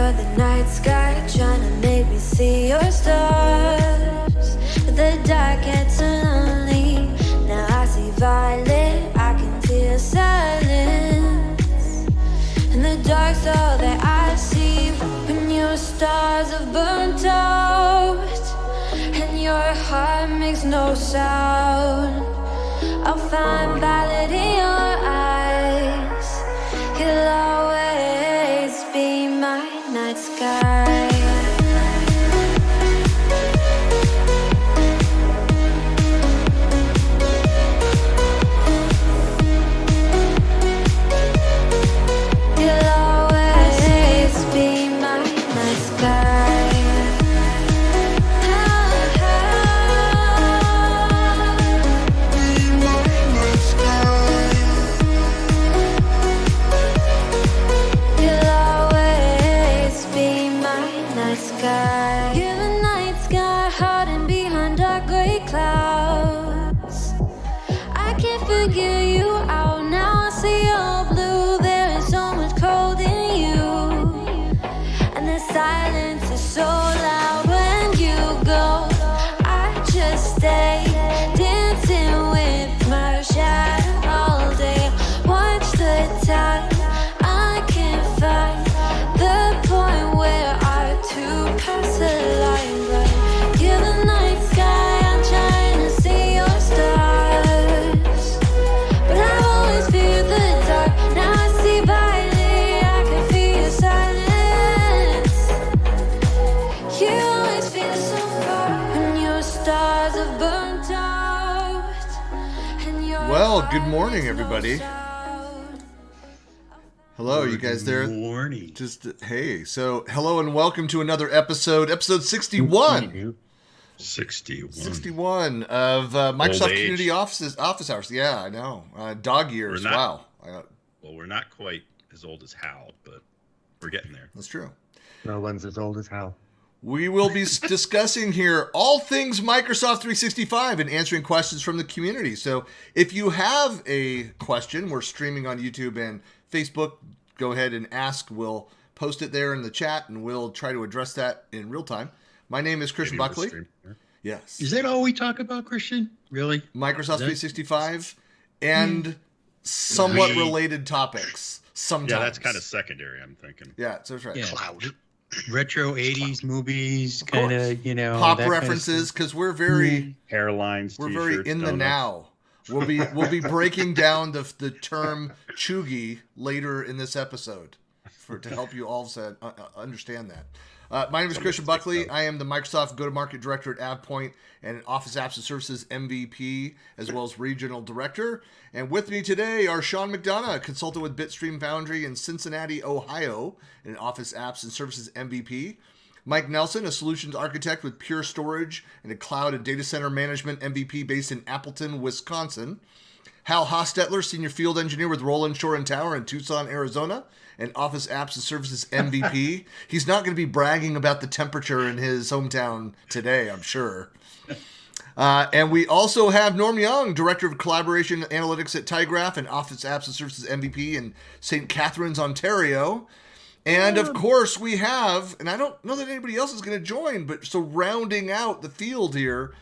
under the night sky, trying to make me see your stars. But the dark gets lonely. Now I see violet, I can feel silence. And the dark's all that I see. When your stars have burnt out and your heart makes no sound, I'll find violet in your eyes. You'll always be my night sky. You'll always be my night sky. You're the night sky, hiding behind dark gray clouds. I can't figure you out now. I see your blue. There is so much cold in you, and the silence is so loud when you go. I just stay dancing with my shadow all day. Watch the tide. I can't find the point where pass the line, but you're the night sky. I'm trying to see your stars, but I always fear the dark. Now I see violet, I can feel your silence. You always feel so far when your stars are burnt out. And well, good morning, everybody. Hello, are you guys there? Good morning. Hey, so hello and welcome to another episode 61. 61 of Microsoft Community Office Hours. Yeah, I know. Dog years. Wow. Well, we're not quite as old as Hal, but we're getting there. That's true. No one's as old as Hal. We will be discussing here all things Microsoft 365 and answering questions from the community. So if you have a question, we're streaming on YouTube and Facebook. Go ahead and ask. We'll post it there in the chat, and we'll try to address that in real time. My name is Christian Buckley. Yes. Is that all we talk about, Christian? Really? Microsoft 365 and somewhat related topics. Sometimes. Yeah, that's kind of secondary, I'm thinking. Yeah, that's right. Yeah. Cloud. Retro 80s movies, kind of, pop references, because we're very hairlines. We're very in the now. We'll be breaking down the term chuggy later in this episode to help you all understand that. My name is Christian Buckley. I am the Microsoft Go-to-Market Director at AvePoint and Office Apps and Services MVP, as well as Regional Director. And with me today are Sean McDonough, a consultant with Bitstream Foundry in Cincinnati, Ohio, and Office Apps and Services MVP. Mike Nelson, a solutions architect with Pure Storage and a cloud and data center management MVP based in Appleton, Wisconsin. Hal Hostetler, senior field engineer with Roland Shore and Tower in Tucson, Arizona, and Office Apps and Services MVP. He's not going to be bragging about the temperature in his hometown today, I'm sure. And we also have Norm Young, Director of Collaboration Analytics at Tygraph and Office Apps and Services MVP in St. Catharines, Ontario. And of course we have, and I don't know that anybody else is going to join, but so rounding out the field here,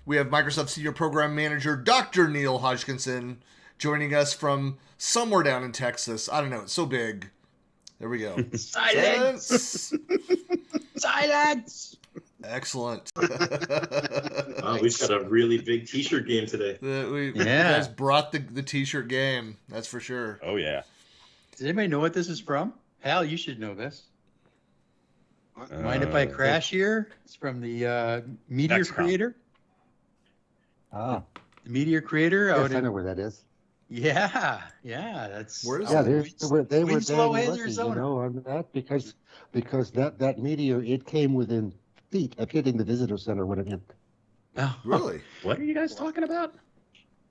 we have Microsoft Senior Program Manager, Dr. Neil Hodgkinson, joining us from somewhere down in Texas. I don't know. It's so big. There we go. Silence! Silence! Excellent. We've got a really big t-shirt game today. You guys brought the t-shirt game. That's for sure. Oh, yeah. Does anybody know what this is from? Hal, you should know this. Mind if I crash here? It's from the Meteor XCOM. Creator. Ah, The Meteor Creator. yes, I know where that is. Yeah, that's. Where is Yeah, it? they were Winslow, damn lucky, Arizona. on that because that meteor, it came within feet of hitting the visitor center when it hit. Oh, Really? What are you guys talking about?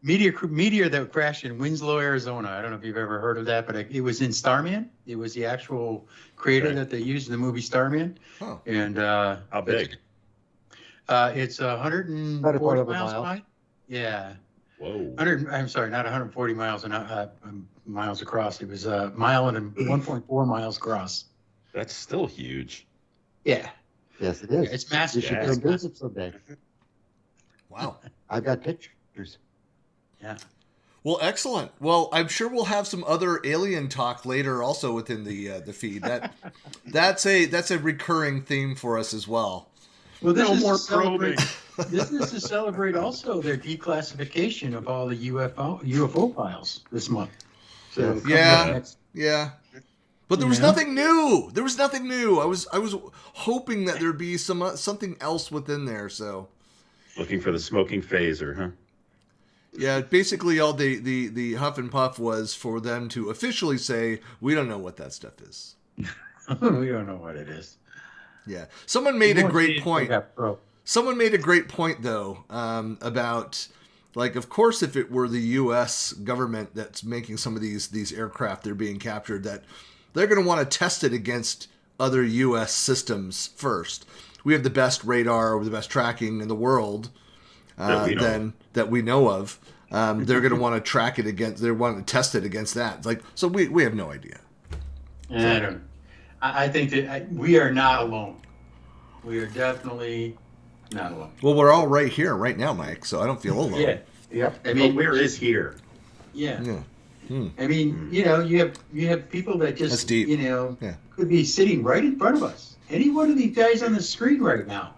Meteor that crashed in Winslow, Arizona. I don't know if you've ever heard of that, but it was in Starman. It was the actual crater Okay. that they used in the movie Starman. Oh. And How big? it's 140 About a quarter of a miles mile. wide. Yeah. Whoa. I'm sorry, not 140 miles miles across. It was a mile and 1.4 miles across. That's still huge. Yeah, Yes, it is. it's You massive. should Yeah. come visit someday. Wow. I've got pictures. Yeah. Well, excellent. Well, I'm sure we'll have some other alien talk later, also within the feed. That's a recurring theme for us as well. Well, this No is more to celebrate. probing. This is to celebrate also their declassification of all the UFO files this month. So Yes. coming Yeah. up next- Yeah. But there was Yeah. nothing new. There was nothing new. I was hoping that there'd be something else within there. So Looking for the smoking phaser, huh? yeah, basically all the huff and puff was for them to officially say we don't know what that stuff is. we don't know what it is. Yeah. Someone made a great point. Yeah, bro. Someone made a great point though about like, of course, if it were the U.S. government that's making some of these aircraft that are being captured, that they're going to want to test it against other U.S. systems first. We have the best radar, the best tracking in the world that we know of. They're going to want to track it against. They're wanting to test it against that. It's like, so we have no idea. I think that we are not alone. We are definitely not alone. Well, we're all right here, right now, Mike. So I don't feel alone. Yeah. Yep. I But mean, where is here? yeah. Yeah. I mean, you know, you have people that That's just, deep. you know, Yeah. could be sitting right in front of us. Any one of these guys on the screen right now,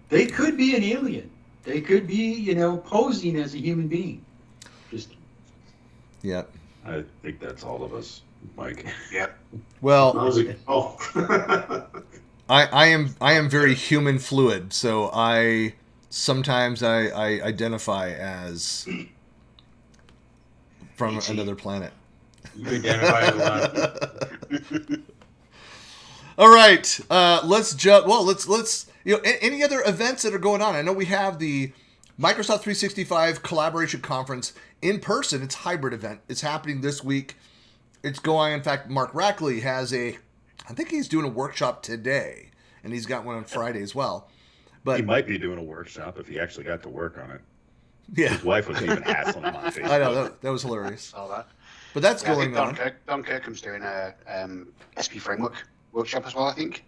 they could be an alien. They could be, you know, posing as a human being. Just Yeah. I think that's all of us, Mike. Yep. Well, I am very human fluid, so I sometimes I identify as from another planet. you identify with a lot of people. All right, let's jump. Well, let's any other events that are going on? I know we have the Microsoft 365 Collaboration Conference in person. It's a hybrid event. It's happening this week. It's going. In fact, Mark Rackley has I think he's doing a workshop today, and he's got one on Friday as well. But He might be doing a workshop if he actually got to work on it. yeah, His wife was even hassling him on Facebook. I know that was hilarious. Saw that. But that's Yeah, I going think on. Don Kirkham's doing a SP framework workshop as well, I think.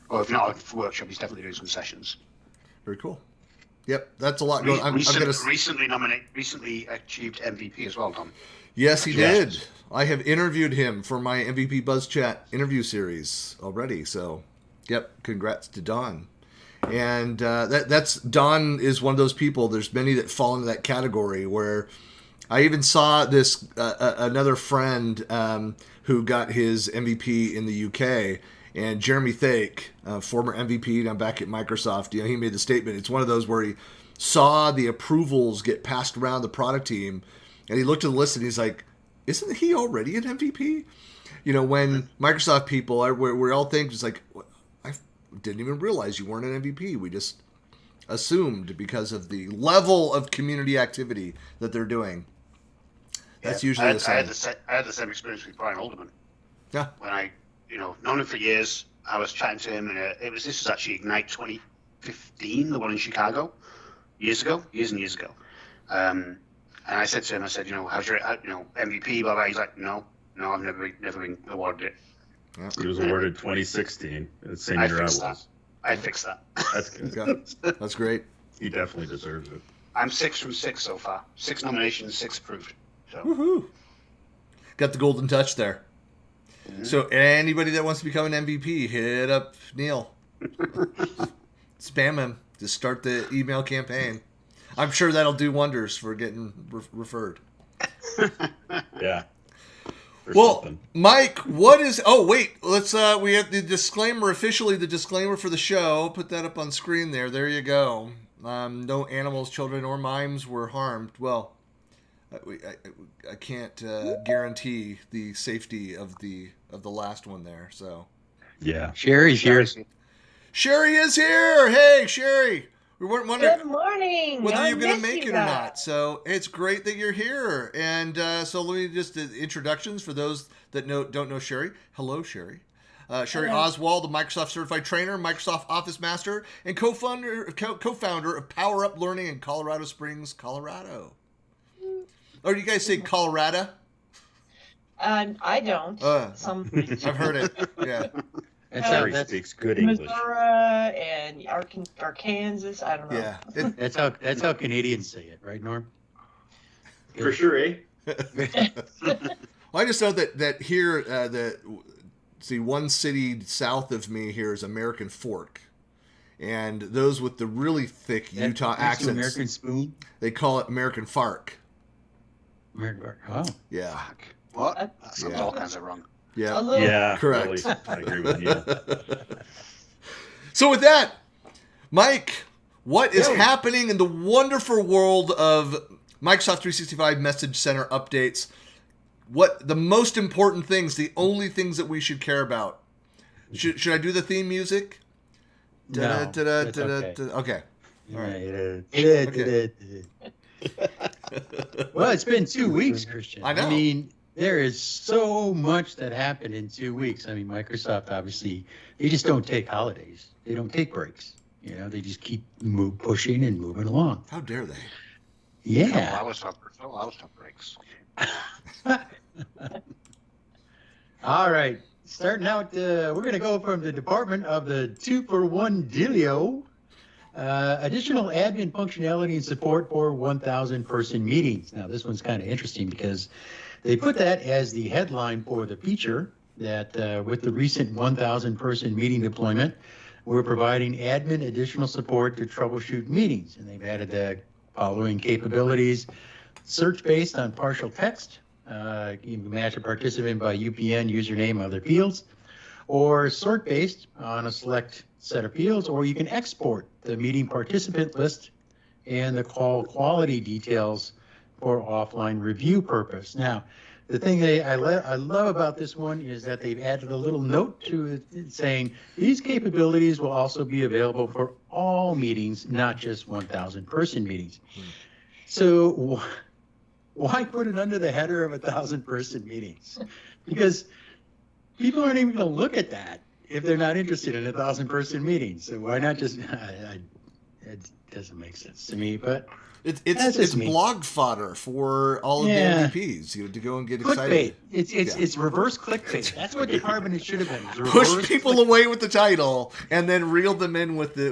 Or if not a workshop, he's definitely doing some sessions. Very cool. Yep, that's a lot going. I'm gonna. Recently achieved MVP as well, Don. Yes, he Yes. did. I have interviewed him for my MVP Buzz Chat interview series already. So, yep, congrats to Don. And that's Don is one of those people. There's many that fall into that category where I even saw this another friend who got his MVP in the UK, and Jeremy Thake, former MVP now back at Microsoft. You know, he made the statement. It's one of those where he saw the approvals get passed around the product team, and he looked at the list and he's like, "Isn't he already an MVP?" You know, when Microsoft people, we all think it's like, I didn't even realize you weren't an MVP. We just assumed because of the level of community activity that they're doing. That's usually the same. I had the same experience with Brian Alderman. Yeah. When I, known him for years, I was chatting to him, and this was actually Ignite 2015, the one in Chicago, years and years ago. And I said to him, how's your, MVP? Blah blah. He's like, no, I've never been awarded it. He was awarded 2016, the same I year I fixed was. I fixed that. That's good. Yeah, that's great. He definitely deserves it. I'm 6 from 6 so far. 6 nominations, 6 approved. So Woohoo! Got the golden touch there. So anybody that wants to become an MVP, hit up Neil. Spam him. Just start the email campaign. I'm sure that'll do wonders for getting referred. Yeah. For Well, something. Mike, what is? Oh, wait. Let's. We have the disclaimer officially. The disclaimer for the show. Put that up on screen there. There you go. No animals, children, or mimes were harmed. Well, I can't guarantee the safety of the last one there. So Yeah. Sherry's here. Sherry is here. Hey, Sherry. We weren't wondering Good morning. whether I you're going to missed make you it or guys. not. So it's great that you're here. And so let me just introductions for those that don't know Sherry. Hello, Sherry. Sherry Hello. Oswald, a Microsoft certified trainer, Microsoft Office Master, and co-founder of Power Up Learning in Colorado Springs, Colorado. Or do you guys say Colorado? I don't. Uh, Some I've heard it. Yeah. That's Terry how, that's, speaks good English. Missouri and Arkansas. I don't know. Yeah. that's how Canadians say it, right, Norm? For sure, eh? Well, I just know that here, one city south of me here is American Fork, and those with the really thick Utah That's accents, American spoon. they call it American Fark. American. Oh, Yeah, What? That sounds Yeah. all kinds of wrong. yeah. A little. Yeah, Correct. really, I agree with you. So with that, Mike, what is happening in the wonderful world of Microsoft 365 Message Center updates? What the most important things, the only things that we should care about? Should I do the theme music? no, that's okay. Okay. Well, it's been 2 weeks, Christian. I know. I mean, there is so much that happened in 2 weeks. I mean, Microsoft, obviously, they just don't take holidays. They don't take breaks. You know, they just keep pushing and moving along. How dare they? Yeah. I was top breaks. All right. Starting out, we're going to go from the department of the 2-for-1 dealio. Additional admin functionality and support for 1,000-person meetings. Now, this one's kind of interesting because they put that as the headline for the feature that with the recent 1,000-person meeting deployment, we're providing admin additional support to troubleshoot meetings. And they've added the following capabilities: search based on partial text. You can match a participant by UPN, username, other fields, or sort based on a select set of fields, or you can export the meeting participant list and the call quality details for offline review purpose. Now, the thing I love about this one is that they've added a little note to it saying these capabilities will also be available for all meetings, not just 1,000-person meetings. So why put it under the header of 1,000-person meetings? Because people aren't even going to look at that if they're not interested in 1,000-person meetings. So why not just? It doesn't make sense to me, but It's That's just me. blog fodder for all of Yeah. the MVPs, to go and get clickbait. excited. It's reverse clickbait. That's what department it should have been. It was Push reverse people away with the title and then reel them in with the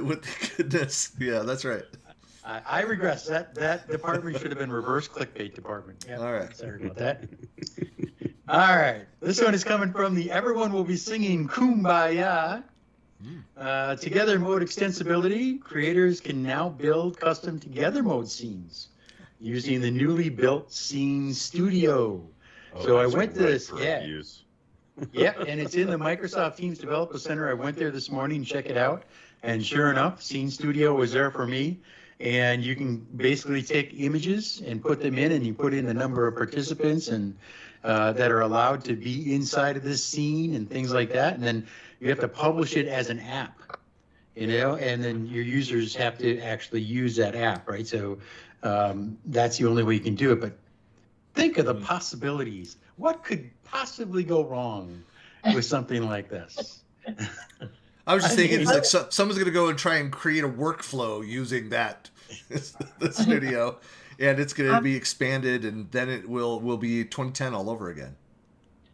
goodness. Yeah, that's right. I regress. That department should have been reverse clickbait department. Yeah, All right. Sorry about that. All right. This one is coming from the Everyone Will Be Singing Kumbaya. Together mode extensibility. Creators can now build custom together mode scenes using the newly built Scene Studio. So I that's went to right this. for Yeah. use. Yep, and it's in the Microsoft Teams Developer Center. I went there this morning to check it out, and sure enough, Scene Studio was there for me. And you can basically take images and put them in, and you put in the number of participants and that are allowed to be inside of this scene and things like that. And then you have to publish it as an app, and then your users have to actually use that app, right? So that's the only way you can do it. But think of the possibilities. What could possibly go wrong with something like this? I was just I thinking, mean, it's like someone's going to go and try and create a workflow using that the studio, and it's going to be expanded, and then it will be 2010 all over again.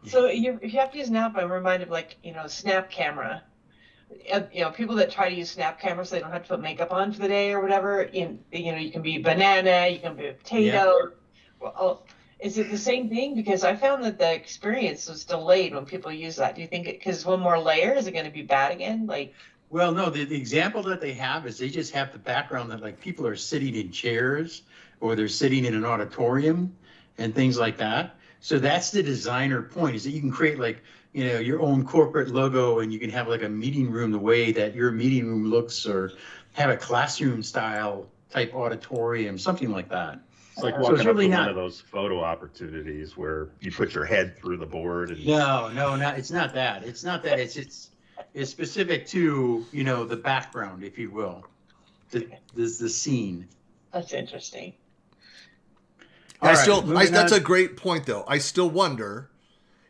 So if you have to use an app, I'm reminded of, Snap Camera. People that try to use Snap Camera so they don't have to put makeup on for the day or whatever. You can be banana, you can be a potato. Yeah. Well, is it the same thing? Because I found that the experience was delayed when people use that. Do you think because one more layer, is it going to be bad again? Well, no, the example that they have is they just have the background that people are sitting in chairs or they're sitting in an auditorium and things like that. So that's the designer point, is that you can create your own corporate logo, and you can have a meeting room the way that your meeting room looks, or have a classroom style type auditorium, something like that. It's like So walking it's up really to not- one of those photo opportunities where you put your head through the board. And No, it's not that. It's not that. It's specific to, the background, if you will, the scene. That's interesting. All right, That's on. a great point, though. I still wonder,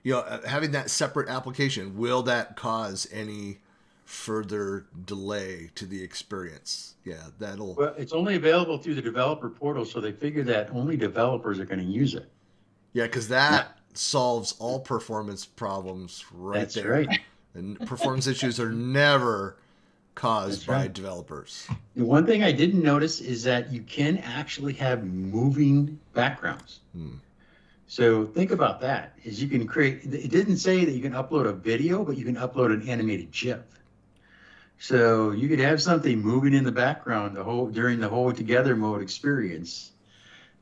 having that separate application, will that cause any further delay to the experience? Yeah, that'll. Well, it's only available through the developer portal, so they figure that only developers are going to use it. Yeah, because that solves all performance problems right That's there. right. And performance issues are never caused That's by right. developers. The one thing I didn't notice is that you can actually have moving backgrounds. So think about that. Is you can create. It didn't say that you can upload a video, but you can upload an animated GIF. So you could have something moving in the background during the whole together mode experience,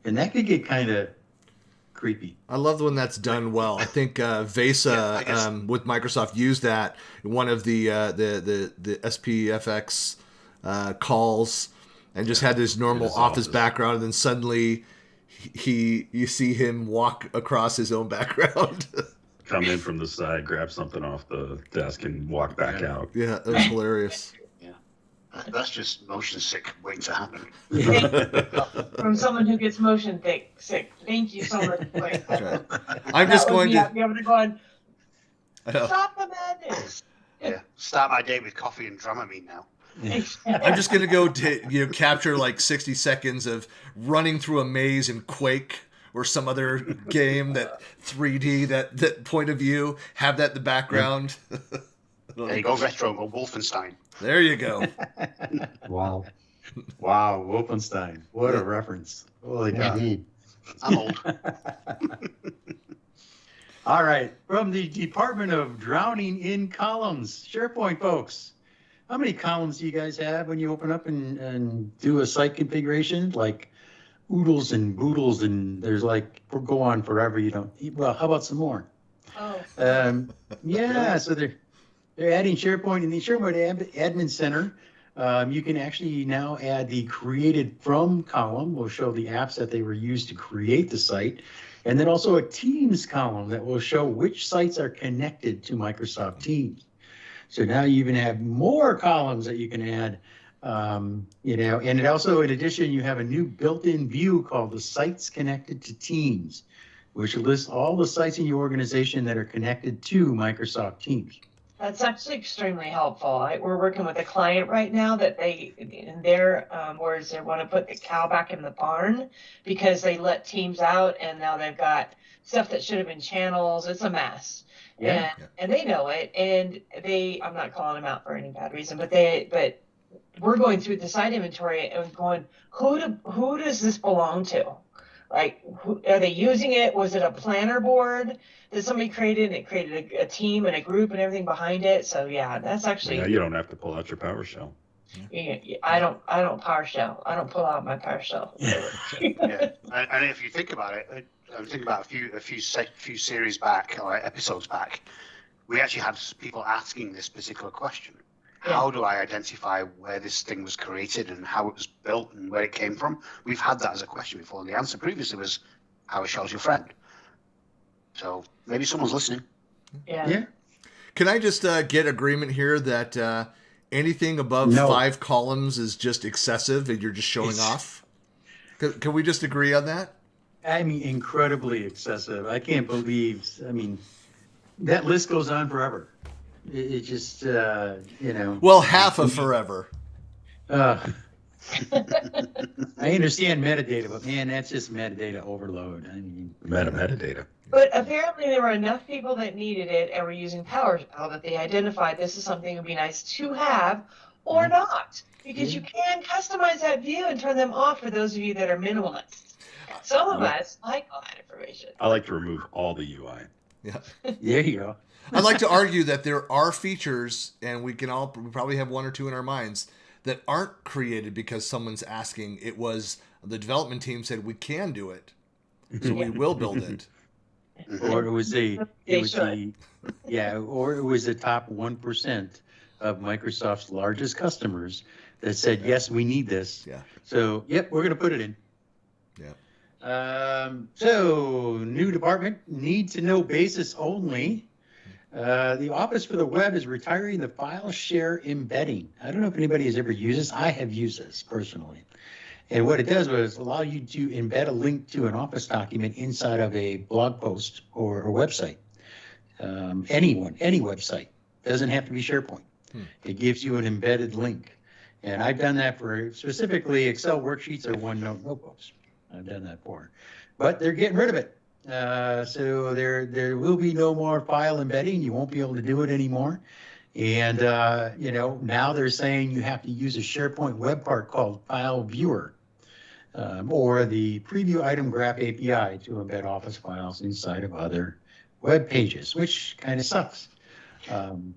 and that could get kind of creepy. I love when that's done well. I think VESA with Microsoft used that in one of the SPFX calls, and just had this normal office background, and then suddenly you see him walk across his own background. Come in from the side, grab something off the desk, and walk back out. Yeah, that was hilarious. That's just motion sick waiting to happen. From someone who gets motion sick. Thank you so much. That's right. I'm just going to be able to go on. Stop the madness. Yeah, start my day with coffee and Dramamine now. I'm just gonna go capture like 60 seconds of running through a maze in Quake or some other game that 3D that point of view, have that in the background. There you go, retro or Wolfenstein. There you go. Wow. Wow, Wolfenstein. What a reference. Holy cow. Indeed. I'm old. All right, from the Department of Drowning in Columns, SharePoint folks. How many columns do you guys have when you open up and do a site configuration? Like oodles and boodles, and there's like, we'll go on forever. You don't. Well, how about some more? Oh. Yeah, so they're adding SharePoint in the SharePoint Admin Center. You can actually now add the created from column. Will show the apps that they were used to create the site. And then also a Teams column that will show which sites are connected to Microsoft Teams. So now you even have more columns that you can add, and it also, in addition, you have a new built-in view called the Sites Connected to Teams, which lists all the sites in your organization that are connected to Microsoft Teams. That's actually extremely helpful. We're working with a client right now that they, in their words, they want to put the cow back in the barn because they let Teams out and now they've got stuff that should have been channels. It's a mess. Yeah. And they know it. And I'm not calling them out for any bad reason, but we're going through the site inventory and going, who does this belong to? Like, are they using it? Was it a planner board that somebody created? It created a team and a group and everything behind it. So yeah, that's actually. Yeah, you don't have to pull out your PowerShell. I don't PowerShell. I don't pull out my PowerShell. Yeah. And if you think about it, I'm thinking about a few series back or episodes back, we actually had people asking this particular question. How do I identify where this thing was created and how it was built and where it came from? We've had that as a question before. The answer previously was, PowerShell's your friend. So maybe someone's listening. Yeah. Can I just get agreement here that anything above 5 columns is just excessive and you're just showing off? Can we just agree on that? I mean, incredibly excessive. I can't believe, that list goes on forever. It just, Well, half of forever. I understand metadata, but man, that's just metadata overload. I mean, Metadata. But apparently there were enough people that needed it and were using PowerShell that they identified this is something that would be nice to have or not. Because you can customize that view and turn them off for those of you that are minimalists. Some of us like all that information. I like to remove all the UI. Yeah. There you go. I'd like to argue that there are features, and we probably have one or two in our minds, that aren't created because someone's asking. It was the development team said we can do it, so we will build it. Or it was the top 1% of Microsoft's largest customers that said, yes, we need this. Yeah. So, yep, we're going to put it in. Yeah. So, new department, need to know basis only. The Office for the Web is retiring the file share embedding. I don't know if anybody has ever used this. I have used this personally. And what it does was allow you to embed a link to an Office document inside of a blog post or a website. Any website. Doesn't have to be SharePoint. It gives you an embedded link. And I've done that for specifically Excel worksheets or OneNote notebooks. I've done that for. But they're getting rid of it. So there will be no more file embedding. You won't be able to do it anymore. And, now they're saying you have to use a SharePoint web part called File Viewer, or the Preview Item Graph API to embed Office files inside of other web pages, which kind of sucks.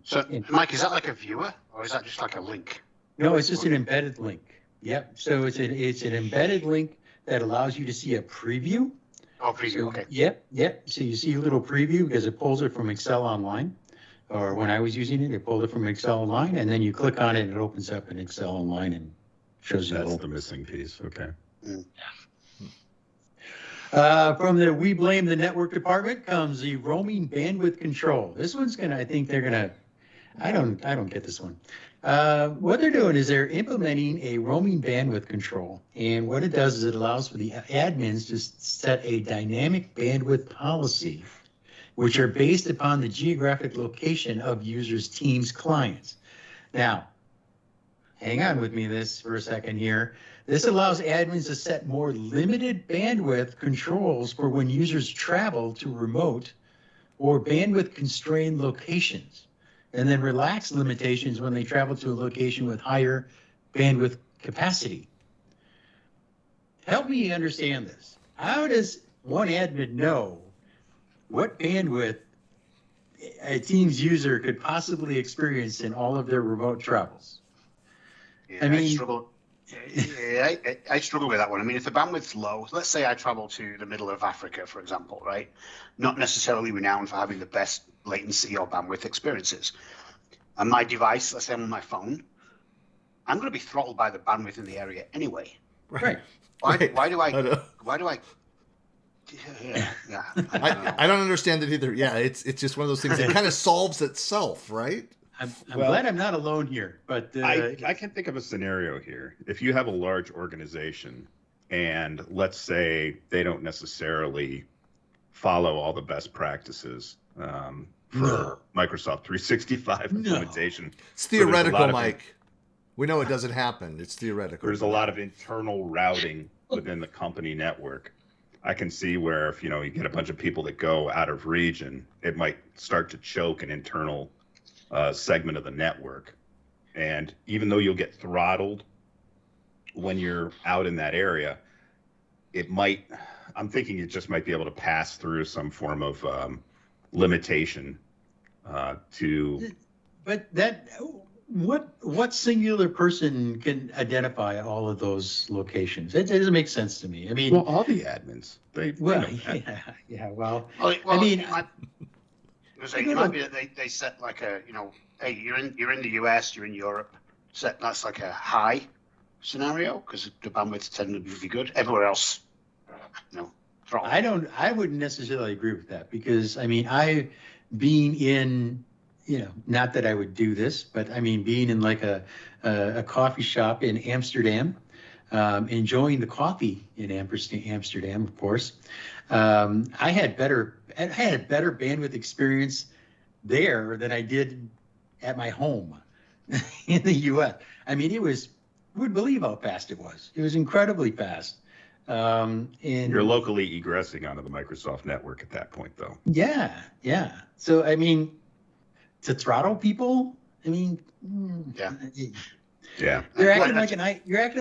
So, Mike, is that like a viewer, or is that just like a link? No, it's just an embedded link. Yep. So it's an embedded link that allows you to see a preview. Oh, preview, So, okay. Yep. So you see a little preview because it pulls it from Excel Online. Or when I was using it, it pulled it from Excel Online, and then you click on it and it opens up in Excel Online and shows you. That's the missing piece. Okay. From the We Blame the Network department comes the roaming bandwidth control. This one's I think they're gonna, I don't get this one. What they're doing is they're implementing a roaming bandwidth control. And what it does is it allows for the admins to set a dynamic bandwidth policy, which are based upon the geographic location of users' teams' clients. Now, hang on with me for a second here. This allows admins to set more limited bandwidth controls for when users travel to remote or bandwidth constrained locations, and then relax limitations when they travel to a location with higher bandwidth capacity. Help me understand this. How does one admin know what bandwidth a Teams user could possibly experience in all of their remote travels? Yeah, I mean- I struggle with that one. I mean, if the bandwidth's low, let's say I travel to the middle of Africa, for example, right? Not necessarily renowned for having the best latency or bandwidth experiences. And my device, let's say I'm on my phone, I'm going to be throttled by the bandwidth in the area anyway. Right. Why do I know. Yeah. I don't understand it either. Yeah, it's just one of those things. It kind of solves itself, right? I'm Well- glad I'm not alone here, but I can think of a scenario here. If you have a large organization and let's say they don't necessarily follow all the best practices for No. Microsoft 365 No. implementation. It's So there's a theoretical, lot of- Mike. We know it doesn't happen. It's theoretical. There's a lot of internal routing within the company network. I can see where if you get a bunch of people that go out of region, it might start to choke an internal segment of the network. And even though you'll get throttled when you're out in that area, I'm thinking it just might be able to pass through some form of limitation to. But what singular person can identify all of those locations? It doesn't make sense to me. I mean, Well, all the admins. They well, know that. yeah. Well, Well, I mean, it might be that they set like a, hey, you're in the US, you're in Europe, that's like a high scenario because the bandwidth tend to be good. Everywhere else, throttle. I wouldn't necessarily agree with that because being in, not that I would do this, but I mean, being in like a coffee shop in Amsterdam, enjoying the coffee in Amsterdam, of course. I had a better bandwidth experience there than I did at my home in the U.S. I mean, you would believe how fast it was. It was incredibly fast. And You're locally egressing onto the Microsoft network at that point, though. yeah. So I mean, to throttle people, I mean, Yeah. you're acting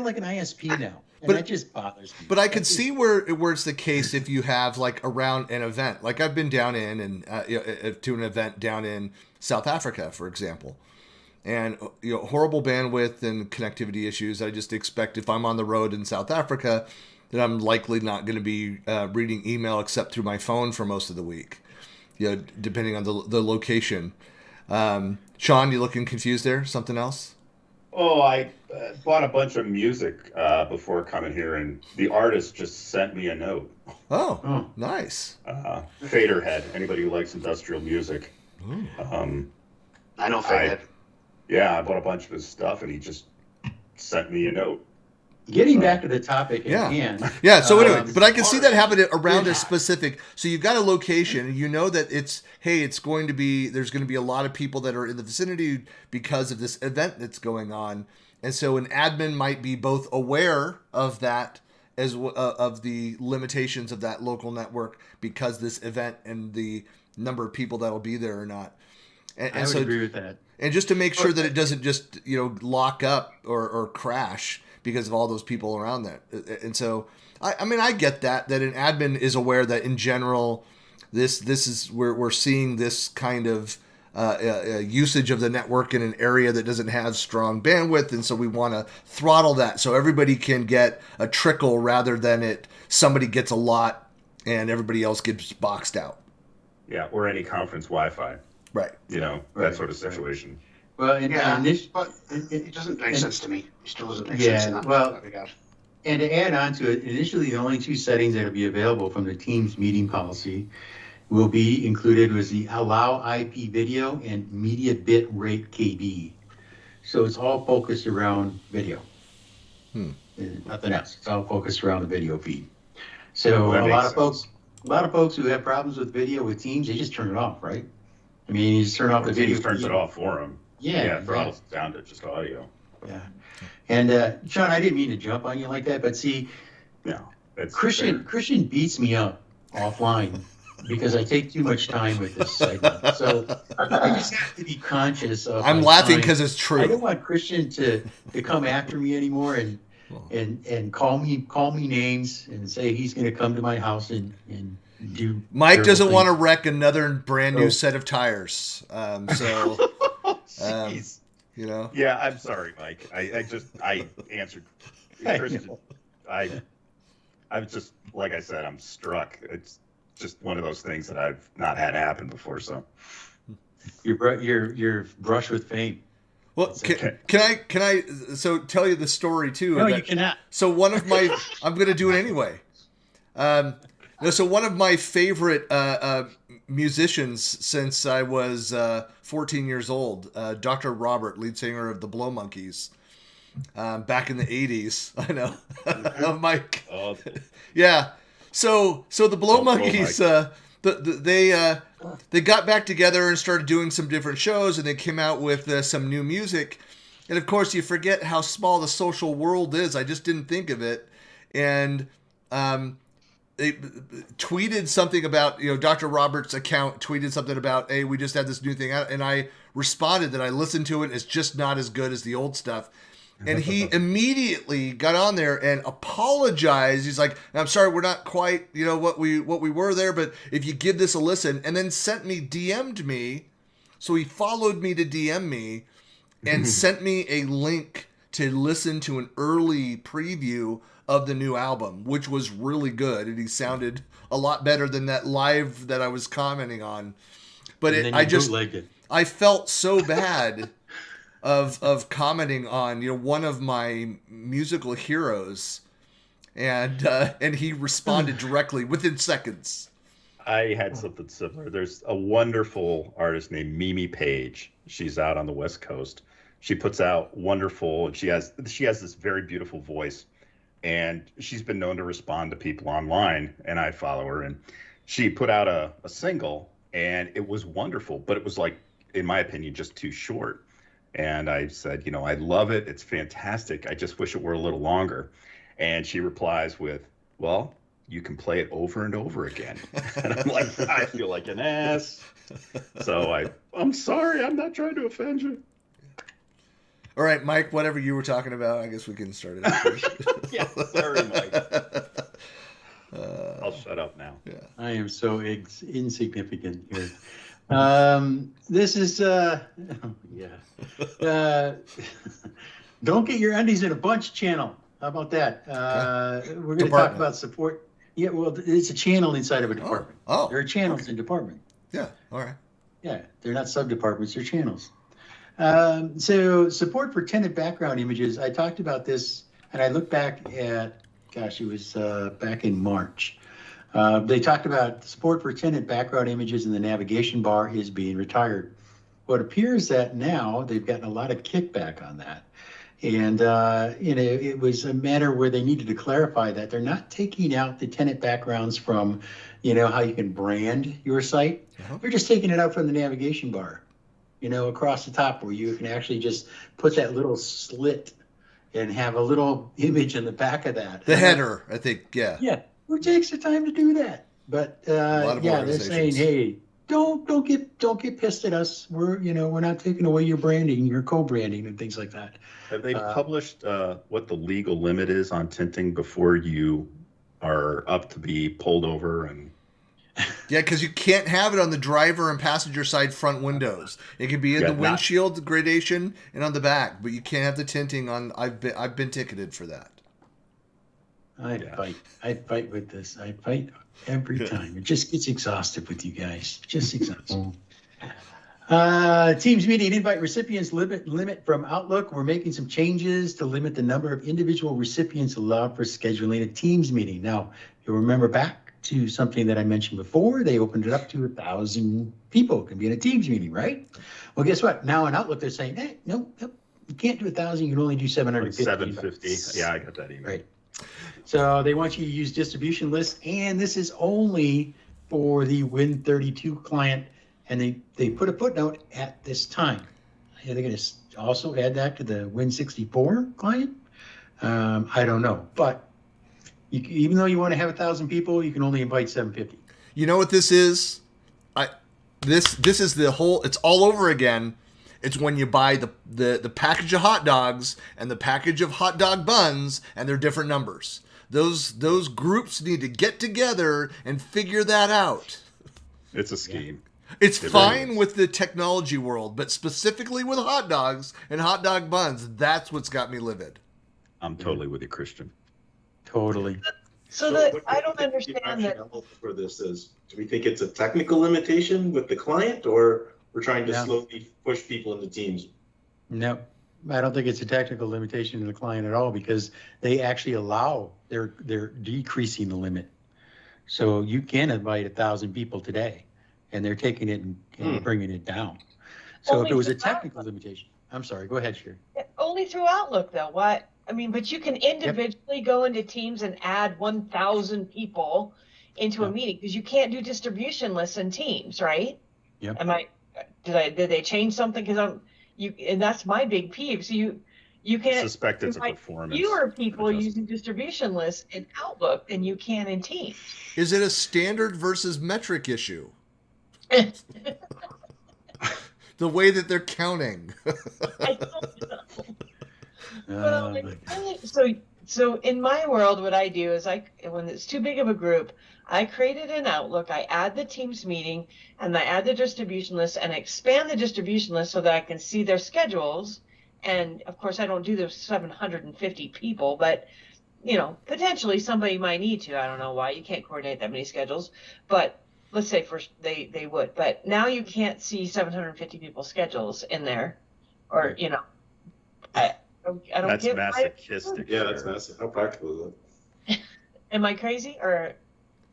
like an ISP now, and But- that just bothers me. But I could see where it's the case if you have like around an event. Like I've been down in and to an event down in South Africa, for example, and horrible bandwidth and connectivity issues. I just expect if I'm on the road in South Africa, that I'm likely not going to be reading email except through my phone for most of the week. Depending on the location. Sean, you looking confused there? Something else? Oh, I bought a bunch of music before coming here, and the artist just sent me a note. Oh, nice. Faderhead. Anybody who likes industrial music. I know Faderhead. Yeah, I bought a bunch of his stuff, and he just sent me a note. Getting back to the topic Yeah. at hand. Yeah, so anyway, but I can see that happening around Yeah. a specific. So you've got a location, and you know that there's going to be a lot of people that are in the vicinity because of this event that's going on, and so an admin might be both aware of that of the limitations of that local network because this event and the number of people that'll be there or not. And I would so, agree with that. and just to make sure that it doesn't just lock up or crash because of all those people around that. And so I mean I get that an admin is aware that in general this is we're seeing this kind of usage of the network in an area that doesn't have strong bandwidth, and so we want to throttle that so everybody can get a trickle rather than somebody gets a lot and everybody else gets boxed out. Yeah, or any conference Wi-Fi. Right. That sort of situation. Well, But it doesn't make sense to me. It still doesn't make sense in that regard. And to add on to it, initially the only two settings that will be available from the Teams meeting policy will be included was the allow IP video and media bit rate KB. So it's all focused around video. Nothing else. It's all focused around the video feed. So Well, a lot of folks who have problems with video with Teams, they just turn it off, right? I mean, you just turn off the video. Teams turns feed. it off for them. Yeah, throttles it down to just audio. Yeah. And Sean, I didn't mean to jump on you like that, but see, No, that's Christian beats me up offline because I take too much time with this segment. So I just have to be conscious of. I'm my laughing time. because it's true. I don't want Christian to come after me anymore and call me names and say he's going to come to my house and do. Mike terrible doesn't want to things. wreck another brand new Oh. set of tires. Jeez. Yeah, I'm sorry, Mike. I answered. Kristen, I was just, like I said, I'm struck. It's just one of those things that I've not had happen before. So You're brushed with fame. Well, can I so tell you the story too? No, you cannot. So one of my, I'm going to do it anyway. So one of my favorite musicians since I was 14 years old, Dr. Robert, lead singer of the Blow Monkeys, back in the 80s. I know, Mike. Oh. Yeah. So the Blow Monkeys, they got back together and started doing some different shows, and they came out with some new music. And of course, you forget how small the social world is. I just didn't think of it, and they tweeted something about, Dr. Roberts' account tweeted something about, hey, we just had this new thing out, and I responded that I listened to it. It's just not as good as the old stuff. And he immediately got on there and apologized. He's like, I'm sorry, we're not quite, what we were there, but if you give this a listen, and then DM'd me. So he followed me to DM me and sent me a link to listen to an early preview of the new album, which was really good. And he sounded a lot better than that live that I was commenting on. But I felt so bad of commenting on one of my musical heroes, and he responded directly within seconds. I had something similar. There's a wonderful artist named Mimi Page. She's out on the West Coast. She puts out wonderful, and she has this very beautiful voice, and she's been known to respond to people online, and I follow her, and she put out a single, and it was wonderful, but it was, like, in my opinion, just too short. And I said, I love it. It's fantastic. I just wish it were a little longer. And she replies with, well, you can play it over and over again. And I'm like, I feel like an ass. So I'm sorry. I'm not trying to offend you. All right, Mike, whatever you were talking about, I guess we can start it. Yeah, sorry, Mike. I'll shut up now. Yeah. I am so insignificant here. This is don't get your undies in a bunch channel. How about that? We're going to talk about support. Yeah, well, it's a channel inside of a department. Oh. There are channels in department. Yeah. All right. Yeah, they're not sub-departments, they're channels. So support for tenant background images. I talked about this, and I look back at, it was back in March. They talked about support for tenant background images in the navigation bar is being retired. Well, it appears that now they've gotten a lot of kickback on that. And it was a matter where they needed to clarify that they're not taking out the tenant backgrounds from, how you can brand your site. They're just taking it out from the navigation bar, across the top where you can actually just put that little slit and have a little image in the back of that. The header, I think, yeah. Yeah, who takes the time to do that? But lot of yeah, they're saying, organizations. hey, don't get pissed at us. We're not taking away your branding, your co-branding, and things like that. Have they published what the legal limit is on tinting before you are up to be pulled over? And Yeah, because you can't have it on the driver and passenger side front windows. It can be in the windshield gradation and on the back, but you can't have the tinting on. I've been ticketed for that. I fight with this. I fight every time. It just gets exhaustive with you guys. Just exhaustive. Teams meeting invite recipients limit from Outlook. We're making some changes to limit the number of individual recipients allowed for scheduling a Teams meeting. Now, you'll remember back to something that I mentioned before. They opened it up to 1,000 people can be in a Teams meeting, right? Well, guess what? Now in Outlook, they're saying, hey, no, you can't do 1,000. You can only do 750. 750. Yeah, I got that email. Right. So they want you to use distribution lists, and this is only for the Win32 client, and they put a footnote at this time. Are they going to also add that to the Win64 client? I don't know, but even though you want to have 1,000 people, you can only invite 750. You know what this is? This is the whole. It's all over again. It's when you buy the package of hot dogs and the package of hot dog buns, and they're different numbers. Those groups need to get together and figure that out. It's a scheme. It's fine with the technology world, but specifically with hot dogs and hot dog buns, that's what's got me livid. I'm totally with you, Christian. Totally. So what do I you don't think the understand that. rationale for this is? Do we think it's a technical limitation with the client, or we're trying to Yeah. slowly push people into Teams? No, I don't think it's a technical limitation to the client at all, because they actually allow they're decreasing the limit. So you can invite 1,000 people today, and they're taking it and bringing it down. So Only if it was a for technical limitation, I'm sorry, go ahead, Sherry. Only through Outlook, though. What? I mean, but you can individually go into Teams and add 1,000 people into a meeting, because you can't do distribution lists in Teams, right? Yep. Did they change something? Because and that's my big peeve. So you can't Suspect it's a invite performance. fewer people adjustment. using distribution lists in Outlook than you can in Teams. Is it a standard versus metric issue? The way that they're counting. I don't know. Well, so in my world, what I do is when it's too big of a group, I create it in Outlook. I add the Teams meeting, and I add the distribution list, and expand the distribution list so that I can see their schedules. And of course, I don't do those 750 people, but potentially somebody might need to. I don't know why you can't coordinate that many schedules, but let's say first they would. But now you can't see 750 people's schedules in there, or I don't That's get masochistic. Yeah, that's massive. How practical is Am I crazy, or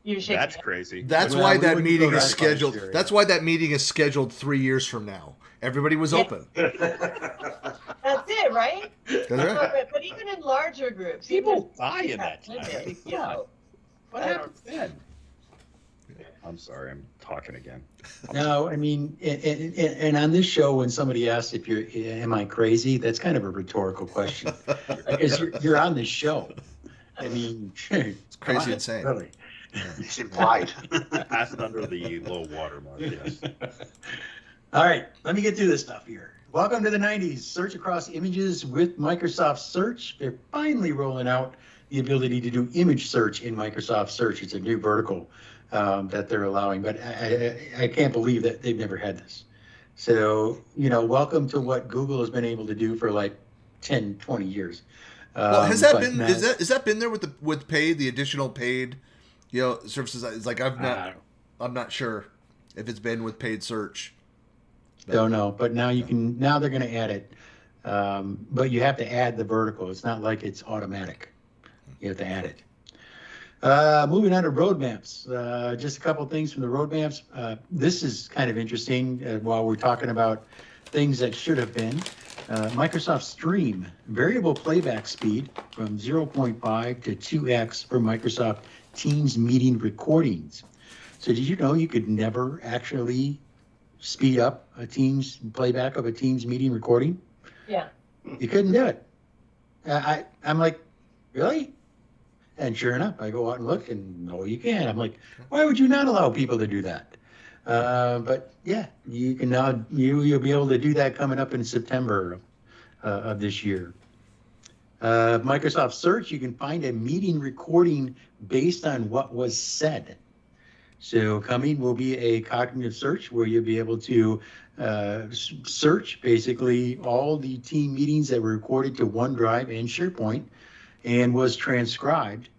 you're shaking? That's crazy. That's Well, why we that wouldn't meeting go is that far, scheduled. Sherry. That's why that meeting is scheduled 3 years from now. Everybody was open. it? That's it, right? That's right. But even in larger groups, People even die in if that it's time. limited, What I don't- happens then? I'm sorry, I'm talking again. No, I mean, and on this show, when somebody asks if am I crazy? That's kind of a rhetorical question, because you're on this show. I mean, It's crazy insane. Really. It's implied. Passed under the low water mark, yes. All right, let me get through this stuff here. Welcome to the 90s. Search across images with Microsoft Search. They're finally rolling out the ability to do image search in Microsoft Search. It's a new vertical that they're allowing, but I can't believe that they've never had this. So, welcome to what Google has been able to do for like 10, 20 years. Well, has that but been now- is that been there with paid, the additional paid, services? It's like I'm not sure if it's been with paid search. Don't know, but now now they're going to add it. But you have to add the vertical. It's not like it's automatic. You have to add it. Moving on to roadmaps. Just a couple of things from the roadmaps. This is kind of interesting while we're talking about things that should have been. Microsoft Stream, variable playback speed from 0.5 to 2x for Microsoft Teams meeting recordings. So did you know you could never actually speed up a Teams playback of a Teams meeting recording? Yeah. You couldn't do it. I'm like, really? And sure enough, I go out and look, and no, you can't. I'm like, why would you not allow people to do that? But yeah, you can now you'll be able to do that coming up in September of this year. Microsoft Search, you can find a meeting recording based on what was said. So coming will be a cognitive search where you'll be able to search basically all the team meetings that were recorded to OneDrive and SharePoint and was transcribed.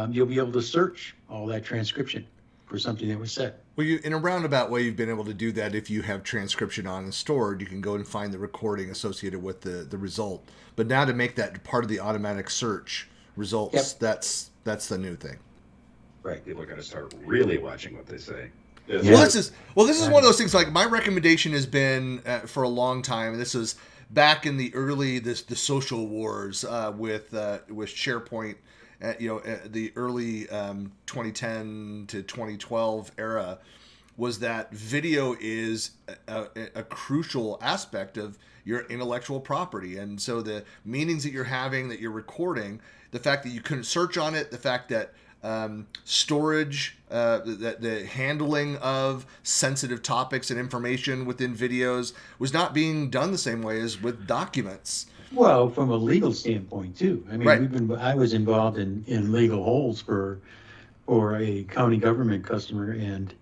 You'll be able to search all that transcription for something that was said. Well, in a roundabout way, you've been able to do that if you have transcription on and stored. You can go and find the recording associated with the result. But now to make that part of the automatic search results, that's the new thing. Right. People are going to start really watching what they say. Yeah. Well, this is one of those things. Like my recommendation has been for a long time, and this was back in the early the social wars with SharePoint. The early 2010 to 2012 era was that video is a crucial aspect of your intellectual property. And so the meetings that you're having, that you're recording, the fact that you couldn't search on it, the fact that storage, that the handling of sensitive topics and information within videos was not being done the same way as with documents. Well, from a legal standpoint too. I mean, Right. I was involved in legal holds for a county government customer, and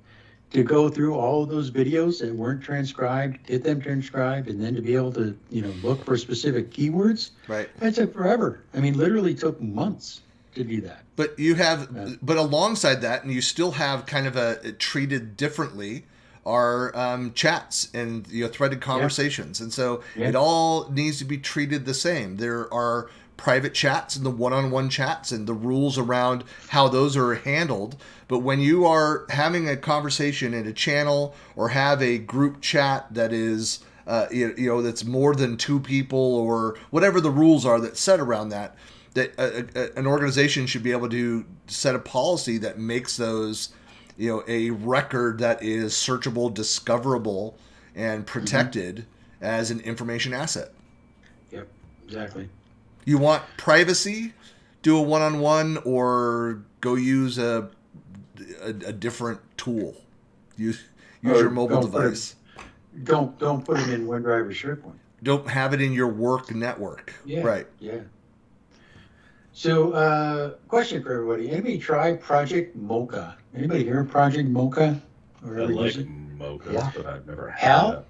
to go through all of those videos that weren't transcribed, get them transcribed, and then to be able to, look for specific keywords, Right. that took forever. I mean, literally took months to do that. But you have, but alongside that, and you still have kind of a treated differently, are chats and threaded conversations, and so it all needs to be treated the same. There are private chats and the one-on-one chats and the rules around how those are handled. But when you are having a conversation in a channel or have a group chat that is that's more than two people or whatever the rules are that's set around that an organization should be able to set a policy that makes those a record that is searchable, discoverable, and protected as an information asset. Yep, exactly. You want privacy? Do a one-on-one or go use a different tool. Use your mobile device. Don't put it in OneDrive or SharePoint. Don't have it in your work network. Yeah. Right. Yeah. So, question for everybody. Anybody try Project Mocha? Anybody hear of Project Mocha? Or I ever like use it? Mocha, Yeah. but I've never had Hal? it.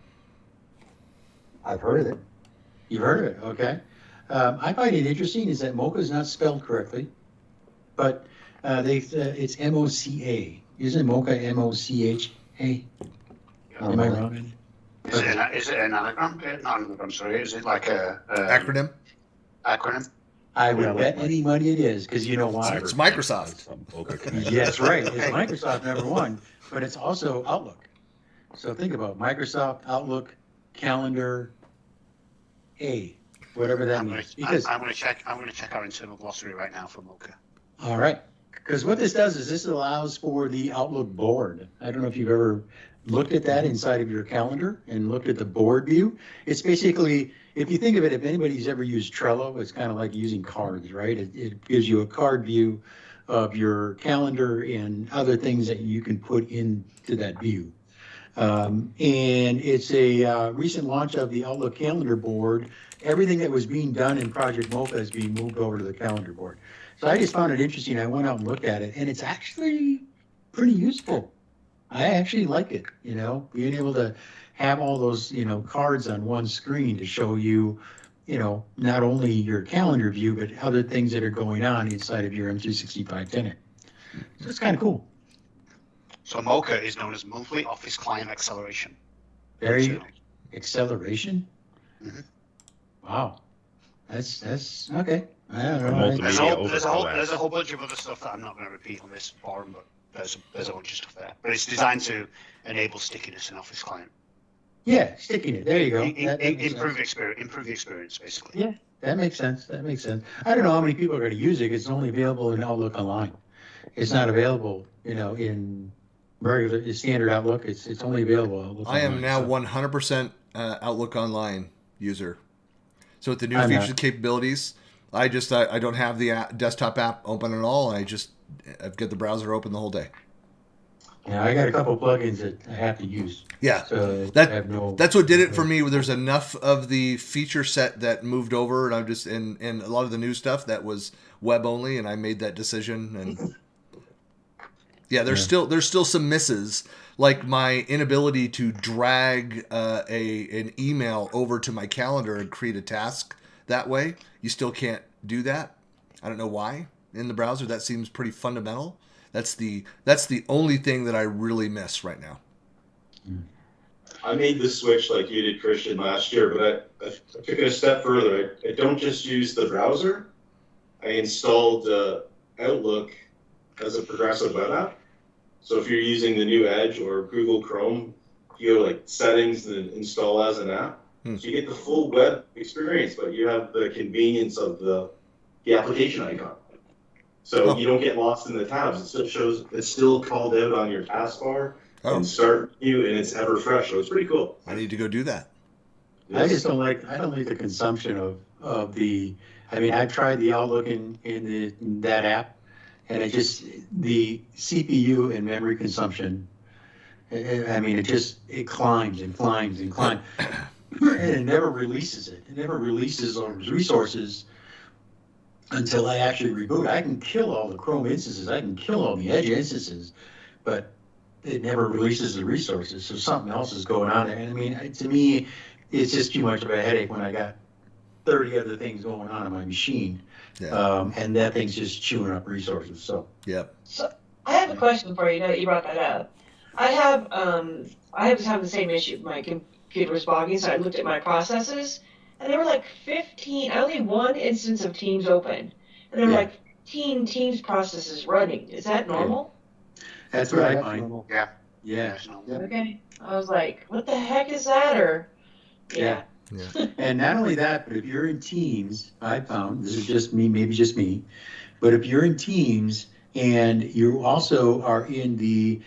I've heard of it. You've heard of it, okay. I find it interesting is that Mocha is not spelled correctly, but it's M-O-C-A. Isn't Mocha M-O-C-H-A? Am I wrong? Is it an anagram? Not an anagram, sorry. Is it like a Acronym? acronym? I would bet any money it is, because you know why? It's Microsoft. Some Mocha connection. Yes, right. It's Microsoft #1, but it's also Outlook. So think about Microsoft, Outlook, Calendar, A, whatever that means. Because I'm going to check our internal glossary right now for Mocha. all right, because what this does is this allows for the Outlook board. I don't know if you've ever looked at that inside of your calendar and looked at the board view. It's basically, if you think of it, if anybody's ever used Trello, it's kind of like using cards, right? It gives you a card view of your calendar and other things that you can put into that view. And it's a recent launch of the Outlook calendar board. Everything that was being done in Project Mocha is being moved over to the calendar board. So I just found it interesting. I went out and looked at it, and it's actually pretty useful. I actually like it, being able to have all those, cards on one screen to show you, not only your calendar view, but other things that are going on inside of your M365 tenant. So it's kind of cool. So Mocha is known as Monthly Office Client Acceleration. Very acceleration. Mhm. Wow, that's okay. I don't know. Multiple- There's a whole bunch of other stuff that I'm not going to repeat on this forum, but there's a bunch of stuff there. But it's designed to enable stickiness in Office Client. Yeah, sticking it. There you go. That makes Improve sense. improve the experience, basically. Yeah, that makes sense. That makes sense. I don't know how many people are going to use it. It's only available in Outlook Online. It's not available, in regular standard Outlook. It's only available in Outlook I am Online, now so- 100% Outlook Online user. So with the new I'm features not. and capabilities, I don't have the desktop app open at all. I've got the browser open the whole day. Yeah, I got a couple plugins that I have to use. Yeah, So I have that's what did it for me. There's enough of the feature set that moved over, and I'm just and a lot of the new stuff that was web only, and I made that decision. And yeah, there's still some misses, like my inability to drag an email over to my calendar and create a task that way. You still can't do that. I don't know why in the browser. That seems pretty fundamental. That's the only thing that I really miss right now. I made the switch like you did, Christian, last year, but I took it a step further. I don't just use the browser. I installed Outlook as a progressive web app. So if you're using the new Edge or Google Chrome, you go like settings and install as an app. So you get the full web experience, but you have the convenience of the application icon. So you don't get lost in the tabs. It still shows, it's still called out on your taskbar and start menu, and it's ever fresh. So it's pretty cool. I need to go do that. I just don't like the consumption of the. I mean, I've tried the Outlook in that app, and the CPU and memory consumption. I mean, it climbs and climbs and climbs, and it never releases it. It never releases those resources until I actually reboot. I can kill all the Chrome instances. I can kill all the Edge instances, but it never releases the resources. So something else is going on there. And I mean, to me, it's just too much of a headache when I got 30 other things going on my machine. Yeah. And that thing's just chewing up resources. So, Yep. So I have a question for you. Now that you brought that up, I was having the same issue. My computer was bogging, so I looked at my processes, and there were like 15. I only had one instance of Teams open, and there were like 15 Teams processes running. Is that normal? that's what I find. Yeah. Yeah. Okay. I was like, what the heck is that? Or Yeah. And not only that, but if you're in Teams, I found, this is just me, maybe just me, but if you're in Teams and you also are in the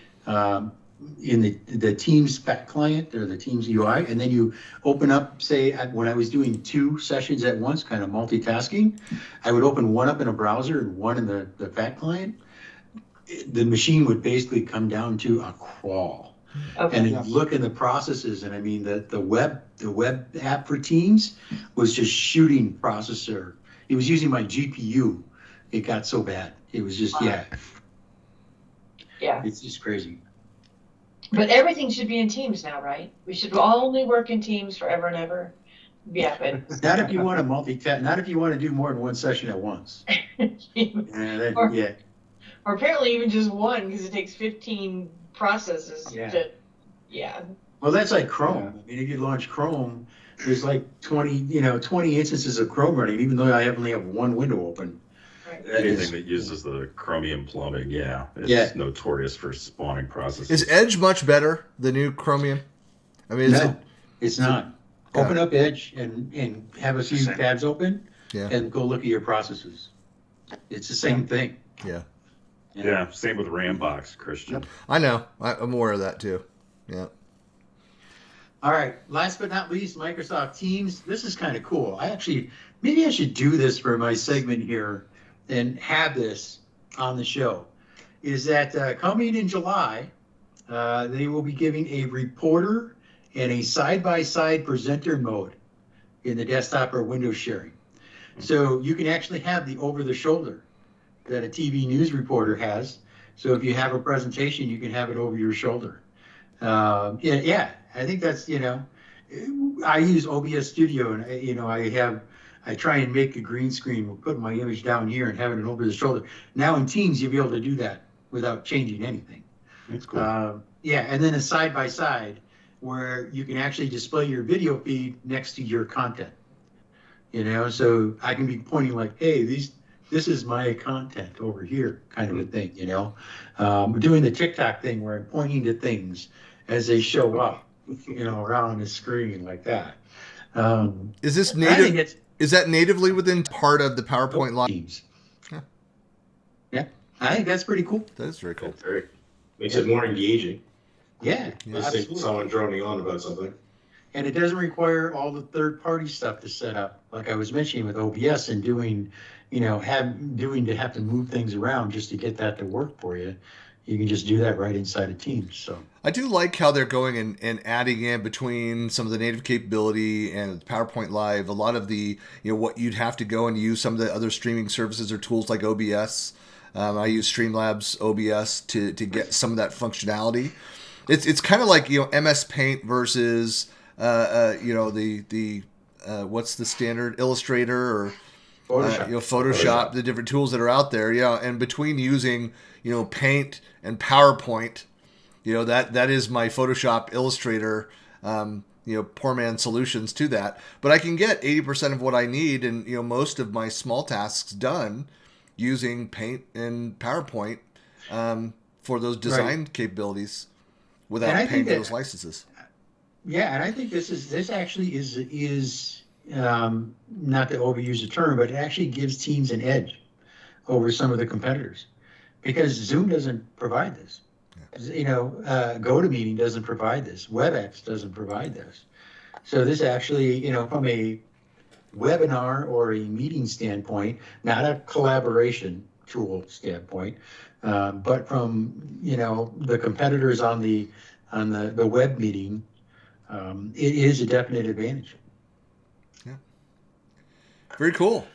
Teams spec client or the Teams UI, and then you open up, say, when I was doing 2 sessions at once, kind of multitasking, I would open one up in a browser and one in the FAT client. The machine would basically come down to a crawl. Okay. And then look in the processes, and I mean the web app for Teams was just shooting processor. It was using my GPU. It got so bad. It was just Yeah. It's just crazy. But everything should be in Teams now, right? We should only work in Teams forever and ever. Yeah, but Not if you want to multitask. Not if you want to do more than one session at once. or apparently even just one, because it takes 15 processes to. Yeah. Well, that's like Chrome. I mean, if you launch Chrome, there's like 20 instances of Chrome running, even though I only have one window open. Right. Anything that uses the Chromium plumbing, it's notorious for spawning processes. Is Edge much better, the new Chromium? I mean, It's not. Open up Edge and have a few tabs open and go look at your processes. It's the same thing. Yeah, same with Rambox, Christian. I know. I'm aware of that too. Yeah. All right. Last but not least, Microsoft Teams. This is kind of cool. Maybe I should do this for my segment here and have this on the show. Is that coming in July, they will be giving a reporter and a side-by-side presenter mode in the desktop or window sharing. So you can actually have the over-the-shoulder that a TV news reporter has. So if you have a presentation, you can have it over your shoulder. I think that's, I use OBS Studio, and, I try and make a green screen, put my image down here and having it over the shoulder. Now in Teams, you'll be able to do that without changing anything. That's cool. And then a side-by-side where you can actually display your video feed next to your content. So I can be pointing like, hey, this is my content over here, kind of a thing, We're doing the TikTok thing where I'm pointing to things as they show up, around the screen like that. Is this native? Is that natively within part of the PowerPoint log? Teams. Yeah, I think that's pretty cool. That is very cool. Makes it more engaging. Yeah, Listening to someone droning on about something. And it doesn't require all the third-party stuff to set up, like I was mentioning with OBS and doing, have to move things around just to get that to work for you. You can just do that right inside of Teams. So I do like how they're going and adding in between some of the native capability and PowerPoint Live, a lot of the, what you'd have to go and use some of the other streaming services or tools like OBS. I use Streamlabs OBS to get some of that functionality. It's kind of like, MS Paint versus, the what's the standard, Illustrator or Photoshop. Photoshop, the different tools that are out there. Yeah. And between using, Paint and PowerPoint, that is my Photoshop, Illustrator, poor man solutions to that. But I can get 80% of what I need and, most of my small tasks done using Paint and PowerPoint for those design capabilities without paying for those licenses. Yeah, and I think this actually is not to overuse the term, but it actually gives Teams an edge over some of the competitors, because Zoom doesn't provide this. GoToMeeting doesn't provide this. WebEx doesn't provide this. So this actually, from a webinar or a meeting standpoint, not a collaboration tool standpoint, but from the competitors on the web meeting, it is a definite advantage. Yeah. Very cool.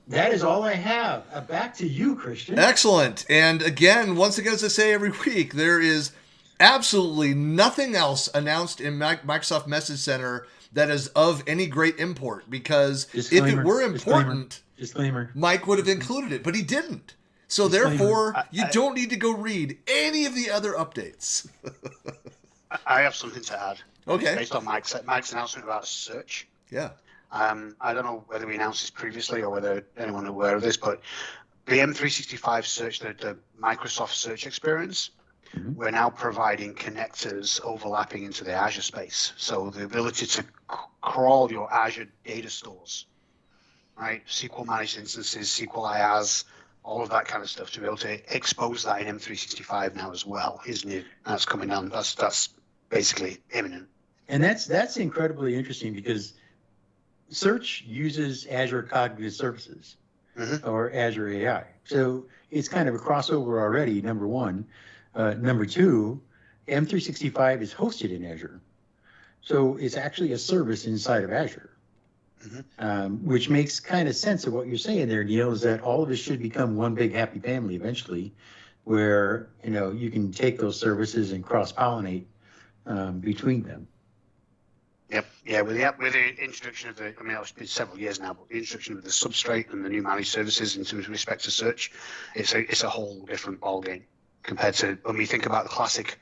That is all I have. Back to you, Christian. Excellent. And again, once again, as I say every week, there is absolutely nothing else announced in Microsoft Message Center that is of any great import, because Disclaimer. if it were important, Disclaimer. Mike would have included it, but he didn't. So therefore, you don't need to go read any of the other updates. I have something to add. Okay. Based on Mike's announcement about search. Yeah. I don't know whether we announced this previously or whether anyone is aware of this, but the M365 search, the Microsoft search experience, we're now providing connectors overlapping into the Azure space. So the ability to crawl your Azure data stores, right? SQL managed instances, SQL IaaS, all of that kind of stuff, to be able to expose that in M365 now as well is new. That's coming down. That's basically imminent. And that's incredibly interesting, because search uses Azure Cognitive Services or Azure AI. So it's kind of a crossover already, number one. Number two, M365 is hosted in Azure. So it's actually a service inside of Azure, which makes kind of sense of what you're saying there, Neil, is that all of us should become one big happy family eventually, where, you can take those services and cross-pollinate between them. Yep. Yeah. With the introduction of it's been several years now, but the introduction of the Substrate and the new managed services in respect to search, it's a whole different ballgame compared to when we think about the classic.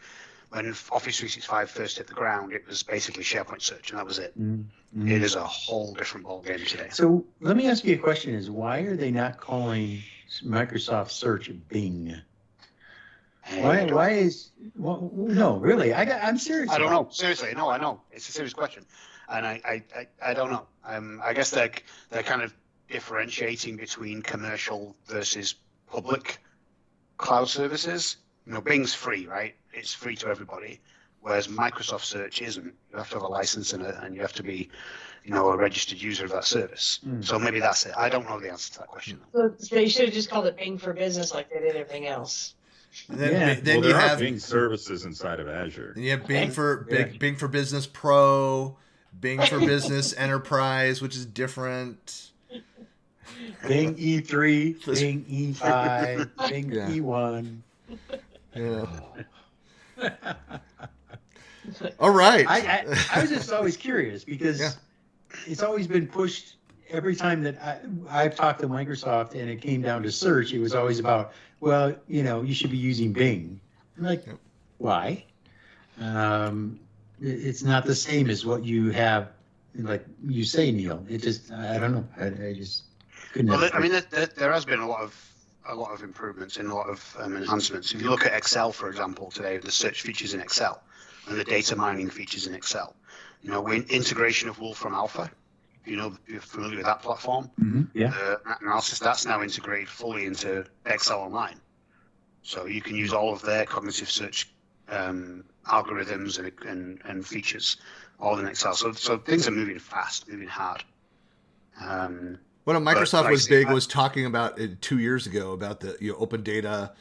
When Office 365 first hit the ground, it was basically SharePoint search, and that was it. It is a whole different ballgame today. So let me ask you a question: why are they not calling Microsoft Search Bing? Why is no, really? I'm serious. I don't know. Seriously, no, I know. It's a serious question, and I don't know. I guess they're kind of differentiating between commercial versus public cloud services. Bing's free, right? It's free to everybody, whereas Microsoft Search isn't. You have to have a license in it, and you have to be, a registered user of that service. So maybe that's it. I don't know the answer to that question. So they should have just called it Bing for Business like they did everything else. Then Well, you there are have Bing services inside of Azure. you have Bing for Business Pro, Bing for Business Enterprise, which is different. Bing E3, Bing E5, Bing E1. Yeah. All right. I was just always curious, because it's always been pushed every time that I've talked to Microsoft and it came down to search. It was always about, well, you should be using Bing. I'm like, why? It's not the same as what you have, like you say, Neil. It just, I don't know. I just couldn't. Well, there has been a lot of improvements and a lot of enhancements. If you look at Excel, for example, today, the search features in Excel and the data mining features in Excel. Integration of Wolfram Alpha. You're familiar with that platform. Yeah. Analysis, that's now integrated fully into Excel Online. So you can use all of their cognitive search algorithms and features all in Excel. So things are moving fast, moving hard. What Microsoft like was I big say, was talking about it 2 years ago about the open data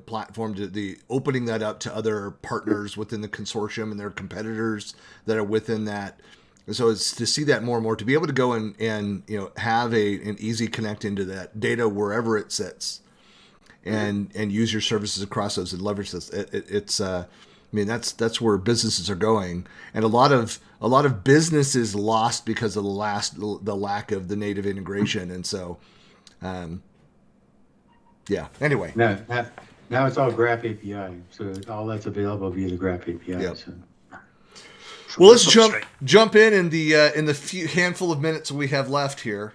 platform, the opening that up to other partners within the consortium and their competitors that are within that. And so it's to see that more and more, to be able to go and have an easy connect into that data wherever it sits, and use your services across those and leverage this. It's that's where businesses are going, and a lot of businesses lost because of the lack of the native integration, and so anyway. Now it's all Graph API, so all that's available via the Graph API. Yep. So. Well, let's jump in the few handful of minutes we have left here.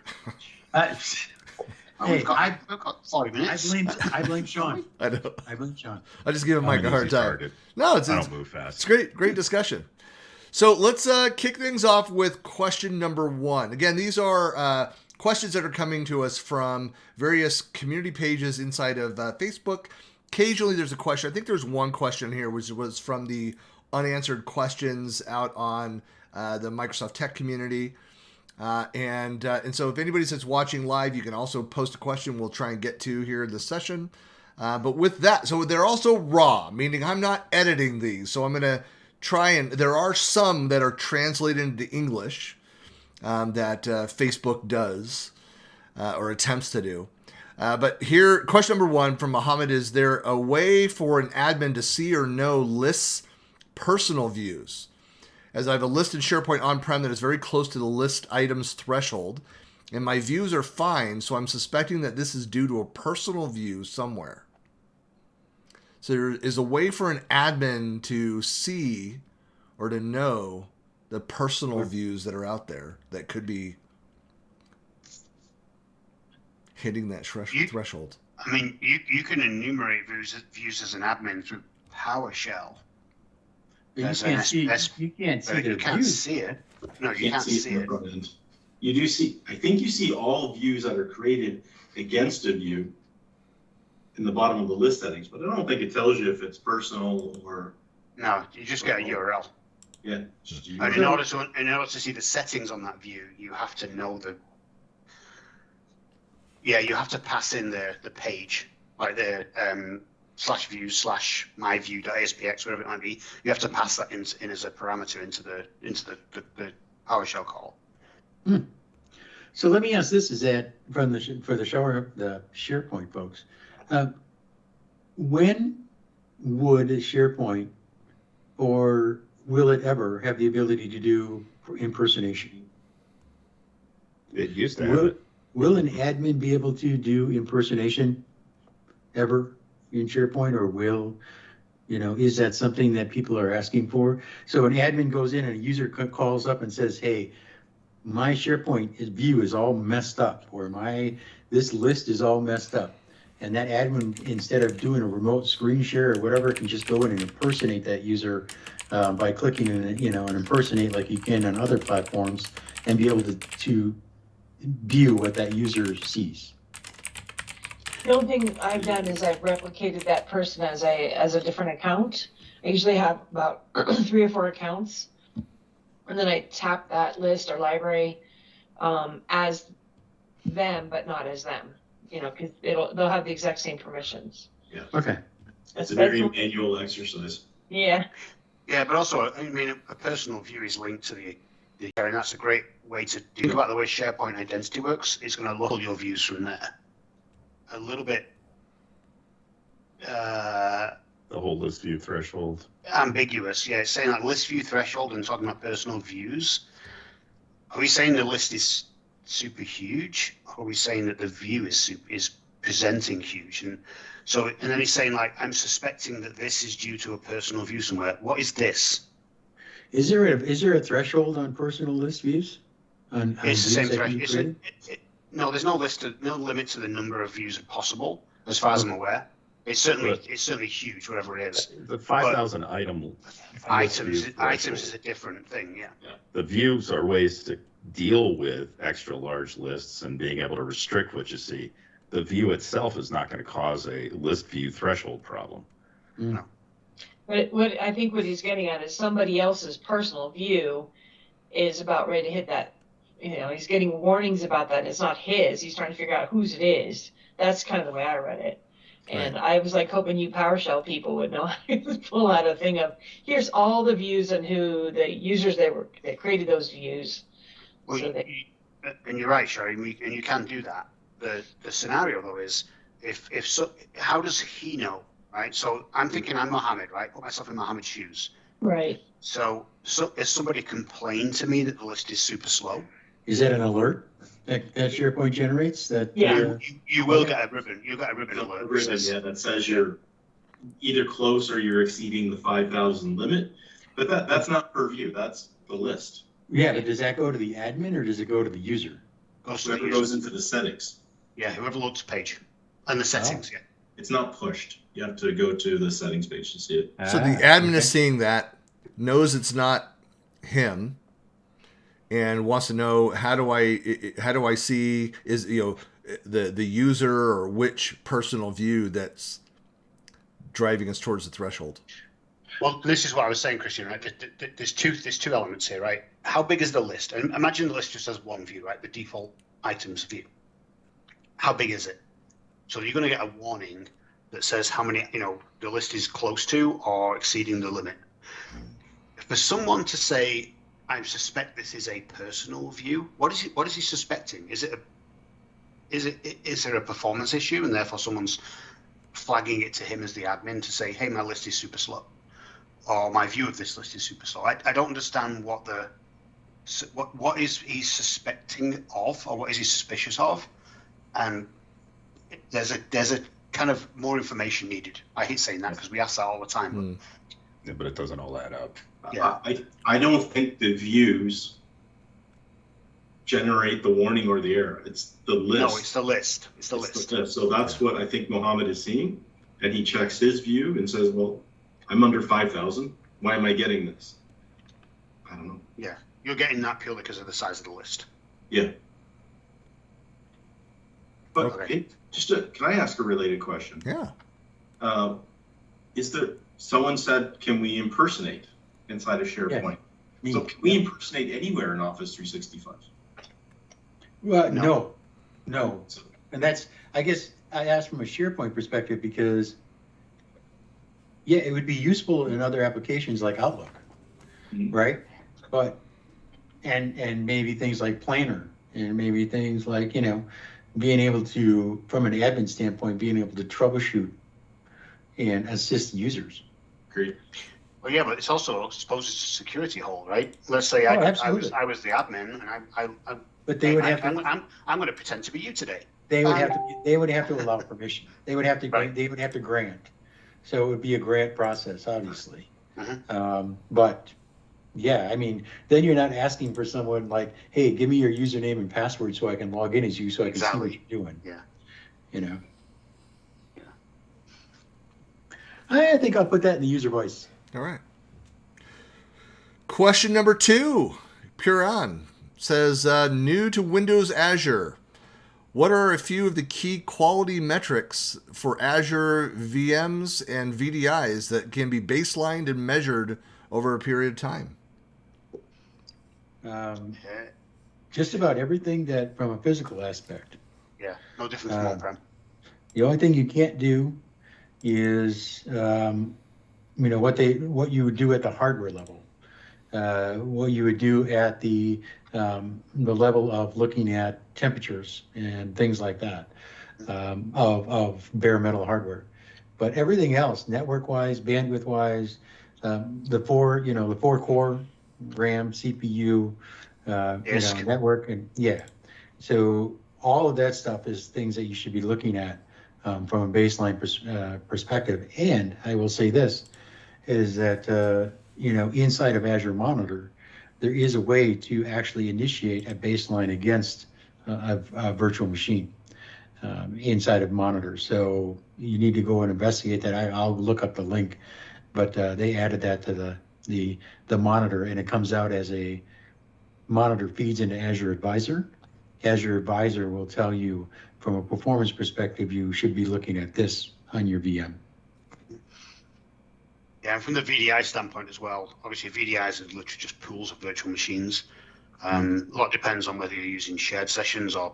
We've got 40 minutes. I blame Sean. I know. I blame Sean. I just give him Mike a hard time. Target. No, I don't move fast. It's great discussion. So let's kick things off with question number 1. Again, these are questions that are coming to us from various community pages inside of Facebook. Occasionally there's a question. I think there's one question here, which was from the unanswered questions out on the Microsoft Tech community. And so if anybody that's watching live, you can also post a question we'll try and get to here in the session. But with that, so they're also raw, meaning I'm not editing these. So I'm going to try and, there are some that are translated into English that Facebook does or attempts to do. But here, question number 1 from Mohammed, is there a way for an admin to see or know lists' personal views? As I have a list in SharePoint on-prem that is very close to the list items threshold, and my views are fine, so I'm suspecting that this is due to a personal view somewhere. So there is a way for an admin to see or to know the personal views that are out there that could be hitting that threshold. I mean, you can enumerate views as an admin through PowerShell. You can't see it. No, you can't see it. You do see. I think you see all views that are created against a view in the bottom of the list settings, but I don't think it tells you if it's personal or. No, you just get a URL. Yeah. And in order to see the settings on that view, you have to know you have to pass in the page, like the /view/myview.aspx, whatever it might be. You have to pass that in as a parameter into the PowerShell call. So let me ask this: is that for the SharePoint folks? When would a SharePoint, or will it ever have the ability to do impersonation? It used to have it. Will an admin be able to do impersonation ever in SharePoint, or is that something that people are asking for? So an admin goes in and a user calls up and says, hey, my SharePoint view is all messed up, or this list is all messed up. And that admin, instead of doing a remote screen share or whatever, can just go in and impersonate that user by clicking and impersonate like you can on other platforms, and be able to view what that user sees. The only thing I've done is I've replicated that person as a different account. I usually have about 3 or 4 accounts, and then I tap that list or library as them, but not as them. Because they'll have the exact same permissions. Yeah. Okay. It's a very manual exercise. Yeah. Yeah, but also, I mean, a personal view is linked to the and that's a great way to think about the way SharePoint identity works. It's going to pull your views from there. A little bit the whole list view threshold. Ambiguous. Yeah, it's saying like list view threshold and talking about personal views. Are we saying the list is super huge, or are we saying that the view is presenting huge? And then he's saying like, I'm suspecting that this is due to a personal view somewhere. What is this? Is there a threshold on personal list views? It's the same threshold. No, there's no limit to the number of views possible, as far as I'm aware. It's certainly huge, whatever it is. The 5,000 items is a different thing. Yeah. The views are ways to deal with extra large lists and being able to restrict what you see. The view itself is not going to cause a list view threshold problem. No. But what I think what he's getting at is somebody else's personal view is about ready to hit that. He's getting warnings about that. It's not his. He's trying to figure out whose it is. That's kind of the way I read it. And I was like hoping you PowerShell people would know how to pull out a thing of here's all the views and who the users that created those views. Well, So and you're right, Sherry, and you can do that. The scenario though is if so, how does he know, right? So I'm thinking I'm Mohammed, right? Put myself in Mohammed's shoes. right. So if somebody complained to me that the list is super slow, Is that an alert that SharePoint generates? That Yeah. you will get a ribbon. You'll get a ribbon alert. that says- that says you're either close or you're exceeding the 5,000 limit. But that's not per view. That's the list. Yeah, but does that go to the admin or does it go to the user? goes to the Whoever user. goes into the settings. Yeah, whoever loads the page and the settings. Yeah. It's not pushed. You have to go to the settings page to see it. So the admin is seeing that, knows it's not him, and wants to know how do I see is the user or which personal view that's driving us towards the threshold. Well, this is what I was saying, Christian. Right? There's two elements here, right? How big is the list? And imagine the list just has one view, right? The default items view. How big is it? So you're going to get a warning that says how many, the list is close to or exceeding the limit. For someone to say, I suspect this is a personal view, what is he suspecting? Is there a performance issue and therefore someone's flagging it to him as the admin to say, hey, my list is super slow, or my view of this list is super slow? I don't understand what is he suspecting of, or what is he suspicious of, and there's a kind of more information needed. I hate saying that because we ask that all the time. Yeah, but it doesn't all add up. Yeah. I don't think the views generate the warning or the error. It's the list. No, it's the list. It's the list. So that's what I think Mohammed is seeing. And he checks his view and says, well, I'm under 5,000. Why am I getting this? I don't know. Yeah, you're getting that purely because of the size of the list. Yeah. But Okay. can I ask a related question? Yeah. Someone said, can we impersonate inside of SharePoint? Me. So can we impersonate anywhere in Office 365? Well, no. So, And that's, I guess I asked from a SharePoint perspective because, yeah, it would be useful in other applications like Outlook, Mhm. right? But, and maybe things like Planner, and maybe things like, being able to, from an admin standpoint, being able to troubleshoot and assist users. great. Well, yeah, but it's also, I suppose it's a security hole, right? Let's say Oh, I absolutely. was the admin, and But they would have I'm to, going to pretend to be you today. they would have to allow permission. They would have to, Right. they would have to grant. So it would be a grant process, obviously. Mhm. But yeah, I mean, then you're not asking for someone like, hey, give me your username and password so I can log in as you, so I can see what Exactly. you're doing. Yeah. Yeah. I think I'll put that in the user voice. All right. Question number 2. Puron says, new to Windows Azure. What are a few of the key quality metrics for Azure VMs and VDIs that can be baselined and measured over a period of time? Yeah, Just about everything that from a physical aspect. yeah, no different from on-prem. The only thing you can't do is, what you would do at the hardware level, what you would do at the level of looking at temperatures and things like that, of bare metal hardware. But everything else, network-wise, bandwidth-wise, the four core RAM, CPU, ISK. network, and yeah. So all of that stuff is things that you should be looking at from a baseline perspective. And I will say this, is that, inside of Azure Monitor, there is a way to actually initiate a baseline against a virtual machine inside of Monitor. So you need to go and investigate that. I'll look up the link, but they added that to the Monitor, and it comes out as a Monitor feeds into Azure Advisor. Azure Advisor will tell you from a performance perspective, you should be looking at this on your VM. Yeah, and from the VDI standpoint as well, obviously VDIs are literally just pools of virtual machines. A lot depends on whether you're using shared sessions or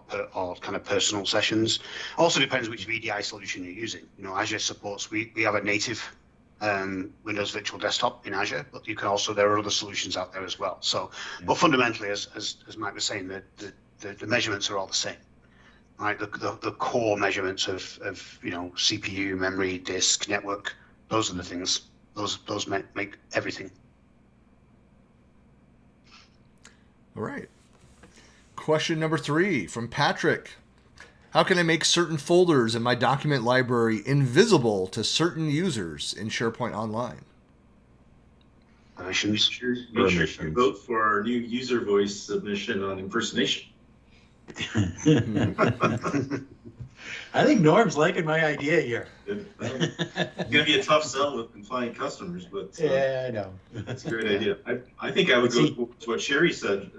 kind of personal sessions. Also depends which VDI solution you're using. You know, Azure supports, we have a native Windows Virtual Desktop in Azure, but you can also, there are other solutions out there as well. So, but fundamentally, as Mike was saying, the measurements are all the same. Right, the core measurements of you know, CPU, memory, disk, network, those are the things. Those make everything. All right. Question number 3 from Patrick. How can I make certain folders in my document library invisible to certain users in SharePoint Online? Permissions. Make sure you vote for our new user voice submission on impersonation. I think Norm's liking my idea here. It's gonna be a tough sell with compliant customers, but Yeah, I know. that's a great idea. I think I would go with what Sherry said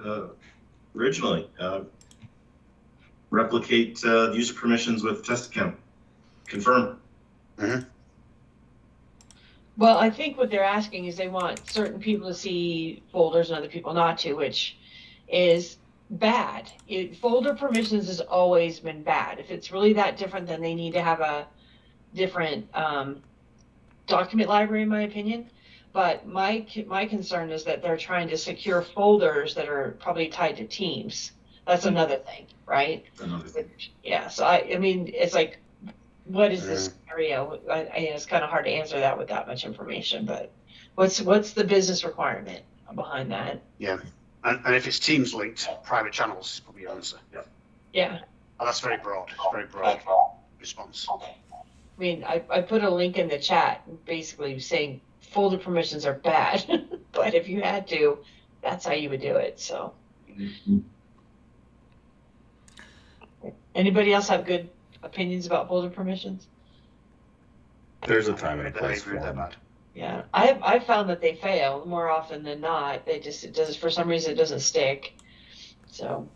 originally. Replicate user permissions with test account. Confirm. Well, I think what they're asking is they want certain people to see folders and other people not to, which is bad. Folder permissions has always been bad. If it's really that different, then they need to have a different document library, in my opinion. But my concern is that they're trying to secure folders that are probably tied to Teams. That's another thing, right? Another thing. Yeah. So I mean, it's like, what is this scenario? It's kind of hard to answer that with that much information. But what's the business requirement behind that? Yeah. And if it's Teams linked, private channels is probably your answer. Yeah. Oh, that's very broad. Very broad response. I mean, I put a link in the chat basically saying folder permissions are bad, but if you had to, that's how you would do it. So, anybody else have good opinions about folder permissions? There's a time and a place for them. Yeah, I've found that they fail more often than not. It does, for some reason, it doesn't stick. So.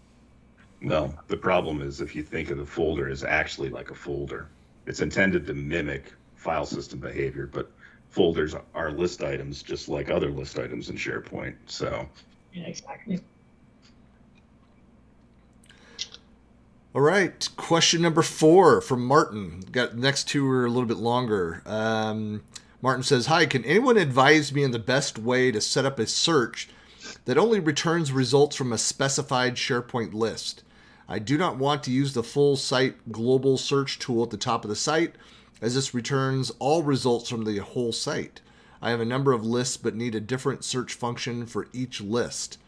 Well, the problem is if you think of the folder as actually like a folder, it's intended to mimic file system behavior, but folders are list items just like other list items in SharePoint. So. Yeah, exactly. All right. Question number 4 from Martin. Got next two are a little bit longer. Martin says, "Hi, can anyone advise me on the best way to set up a search that only returns results from a specified SharePoint list? I do not want to use the full site global search tool at the top of the site, as this returns all results from the whole site. I have a number of lists but need a different search function for each list."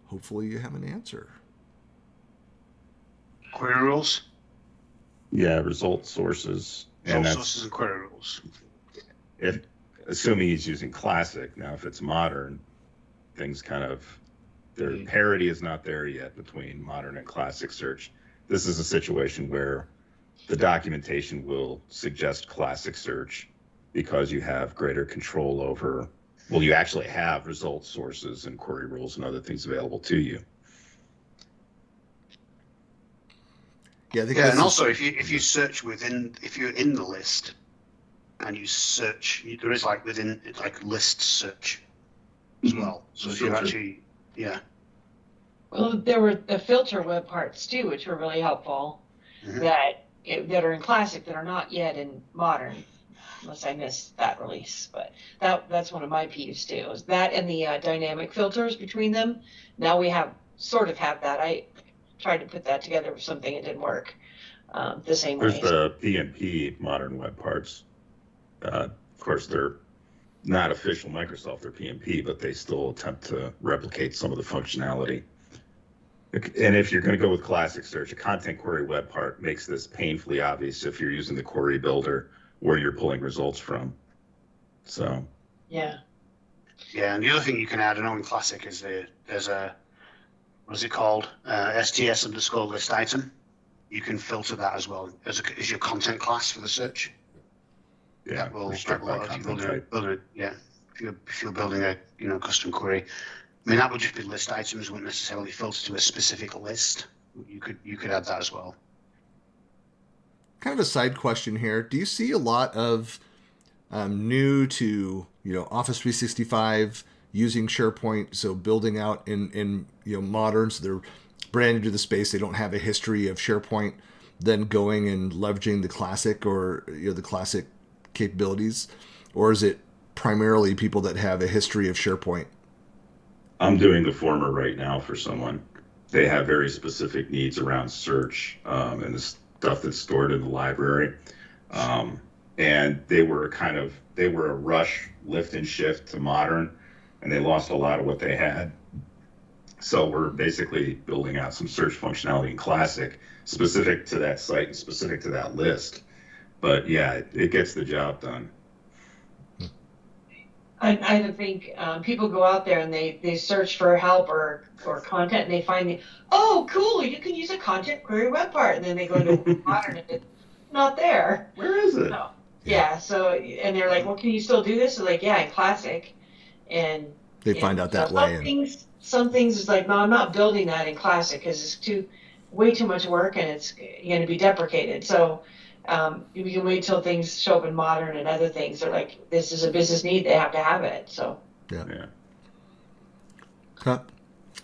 Hopefully you have an answer. Query rules? Yeah, result sources. Result sources and query rules. Assuming he's using classic. Now, if it's modern, things kind of, their parity is not there yet between modern and classic search. This is a situation where the documentation will suggest classic search because you have greater control over, well, you actually have result sources and query rules and other things available to you. Yeah, and also if you search within, if you're in the list and you search, there is like within, it's like list search as well. So if you actually, Well, there were the filter web parts too, which were really helpful. That are in classic that are not yet in modern, unless I missed that release. But that's one of my peeves too. Is that and the dynamic filters between them. Now we have that. I tried to put that together with something, it didn't work the same way. There's the PnP modern web parts. Of course, they're not official Microsoft, they're PnP, but they still attempt to replicate some of the functionality. And if you're going to go with classic search, a content query web part makes this painfully obvious if you're using the query builder where you're pulling results from. So. Yeah. Yeah, and the other thing you can add in classic is there's a, what's it called? STS_list item. You can filter that as well as your content class for the search. Yeah, that will if you're building a custom query. I mean, that would just be list items, wouldn't necessarily filter to a specific list. You could add that as well. Kind of a side question here. Do you see a lot of new to Office 365, using SharePoint, so building out in modern, so they're brand new to the space. They don't have a history of SharePoint, then going and leveraging the classic or the classic capabilities, or is it primarily people that have a history of SharePoint? I'm doing the former right now for someone. They have very specific needs around search and the stuff that's stored in the library. And they were a rush lift and shift to modern, and they lost a lot of what they had. So we're basically building out some search functionality in Classic specific to that site and specific to that list. But yeah, it gets the job done. I think people go out there and they search for help or content, and they find oh, cool, you can use a content query web part, and then they go to modern and it's not there. Where is it? So, yeah. So, and they're like, well, can you still do this? So like, yeah, in Classic, and they find out that way. Some things is like, no, I'm not building that in Classic because it's way too much work and it's going to be deprecated. So. You can wait till things show up in modern and other things. They're like, this is a business need. They have to have it. So yeah.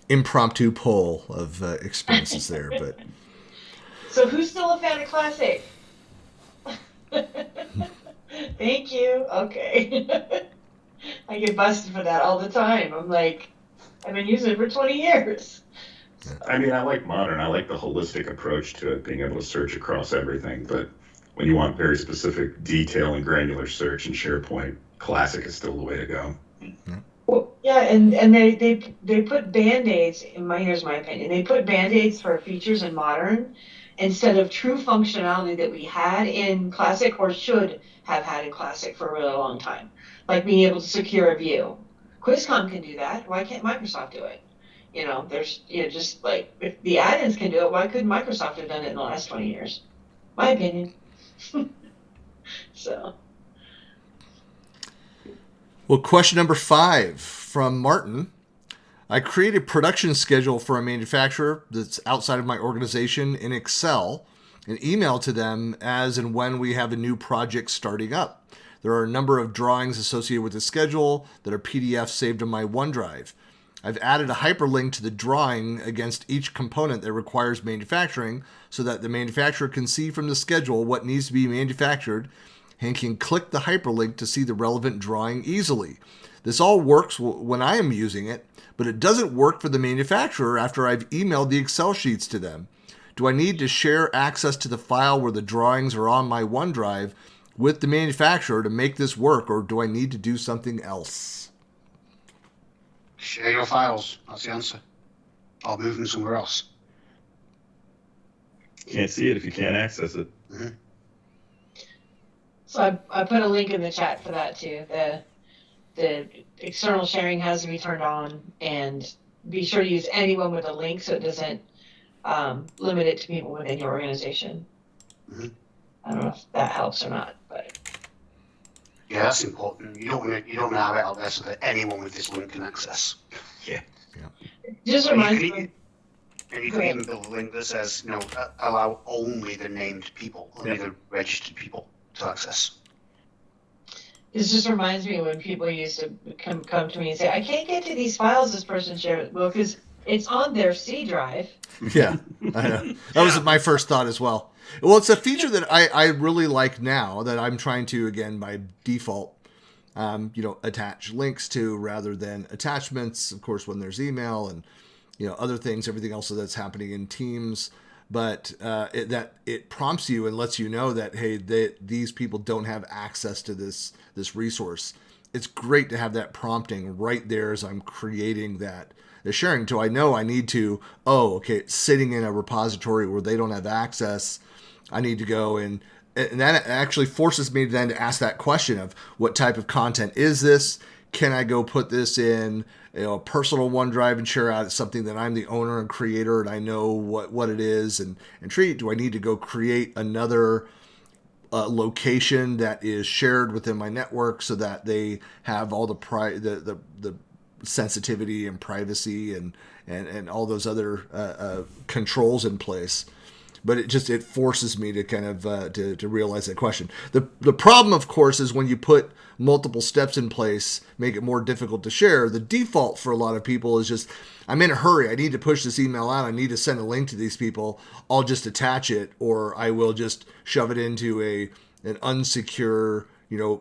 Impromptu poll of experiences there, but. So who's still a fan of Classic? Thank you. Okay. I get busted for that all the time. I'm like, I've been using it for 20 years. I mean, I like modern. I like the holistic approach to it, being able to search across everything. But when you want very specific detail and granular search in SharePoint, Classic is still the way to go. Well, yeah, and they put Band-Aids, here's my opinion, they put Band-Aids for features in modern instead of true functionality that we had in Classic or should have had in Classic for a really long time. Like being able to secure a view. QuizCon can do that. Why can't Microsoft do it? There's, just like, if the add-ins can do it, why couldn't Microsoft have done it in the last 20 years? My opinion. So. Well, question number 5 from Martin. I create a production schedule for a manufacturer that's outside of my organization in Excel and email to them as and when we have a new project starting up. There are a number of drawings associated with the schedule that are PDFs saved on my OneDrive. I've added a hyperlink to the drawing against each component that requires manufacturing so that the manufacturer can see from the schedule what needs to be manufactured and can click the hyperlink to see the relevant drawing easily. This all works when I am using it, but it doesn't work for the manufacturer after I've emailed the Excel sheets to them. Do I need to share access to the file where the drawings are on my OneDrive with the manufacturer to make this work, or do I need to do something else? Share your files. That's the answer. I'll move them somewhere else. Can't see it if you can't access it. Mm-hmm. So I put a link in the chat for that too. The external sharing has to be turned on, and be sure to use anyone with a link so it doesn't limit it to people within your organization. Mm-hmm. I don't know if that helps or not, but. Yeah, that's important. You don't want to have it out there so that anyone with this link can access. Yeah. Just reminds me. And you can even build a link that says, allow only the named people, only the registered people to access. This just reminds me when people used to come to me and say, I can't get to these files this person shared. Well, because it's on their C drive. Yeah, I know. That was my first thought as well. Well, it's a feature that I really like now that I'm trying to, again, by default, attach links to rather than attachments, of course, when there's email and, other things, everything else that's happening in Teams. But it prompts you and lets you know that, hey, these people don't have access to this resource. It's great to have that prompting right there as I'm creating that sharing. So I know I need to, it's sitting in a repository where they don't have access. I need to go and that actually forces me then to ask that question of what type of content is this? Can I go put this in a personal OneDrive and share out something that I'm the owner and creator and I know what it is and treat? Do I need to go create another location that is shared within my network so that they have all the sensitivity and privacy and all those other controls in place? but it forces me to kind of to realize that question. The problem, of course, is when you put multiple steps in place, make it more difficult to share. The default for a lot of people is just, I'm in a hurry. I need to push this email out. I need to send a link to these people. I'll just attach it, or I will just shove it into an unsecure,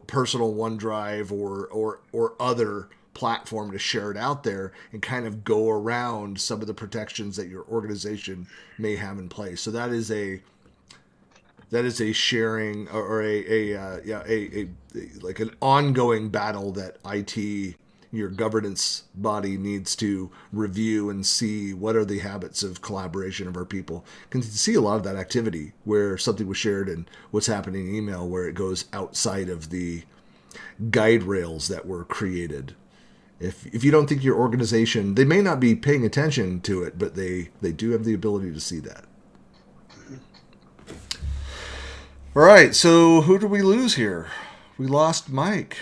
personal OneDrive or other platform to share it out there and kind of go around some of the protections that your organization may have in place. So that is a sharing or a like an ongoing battle that IT, your governance body, needs to review and see what are the habits of collaboration of our people. Can see a lot of that activity where something was shared and what's happening in email where it goes outside of the guide rails that were created. If you don't think your organization, they may not be paying attention to it, but they do have the ability to see that. All right, so who did we lose here? We lost Mike.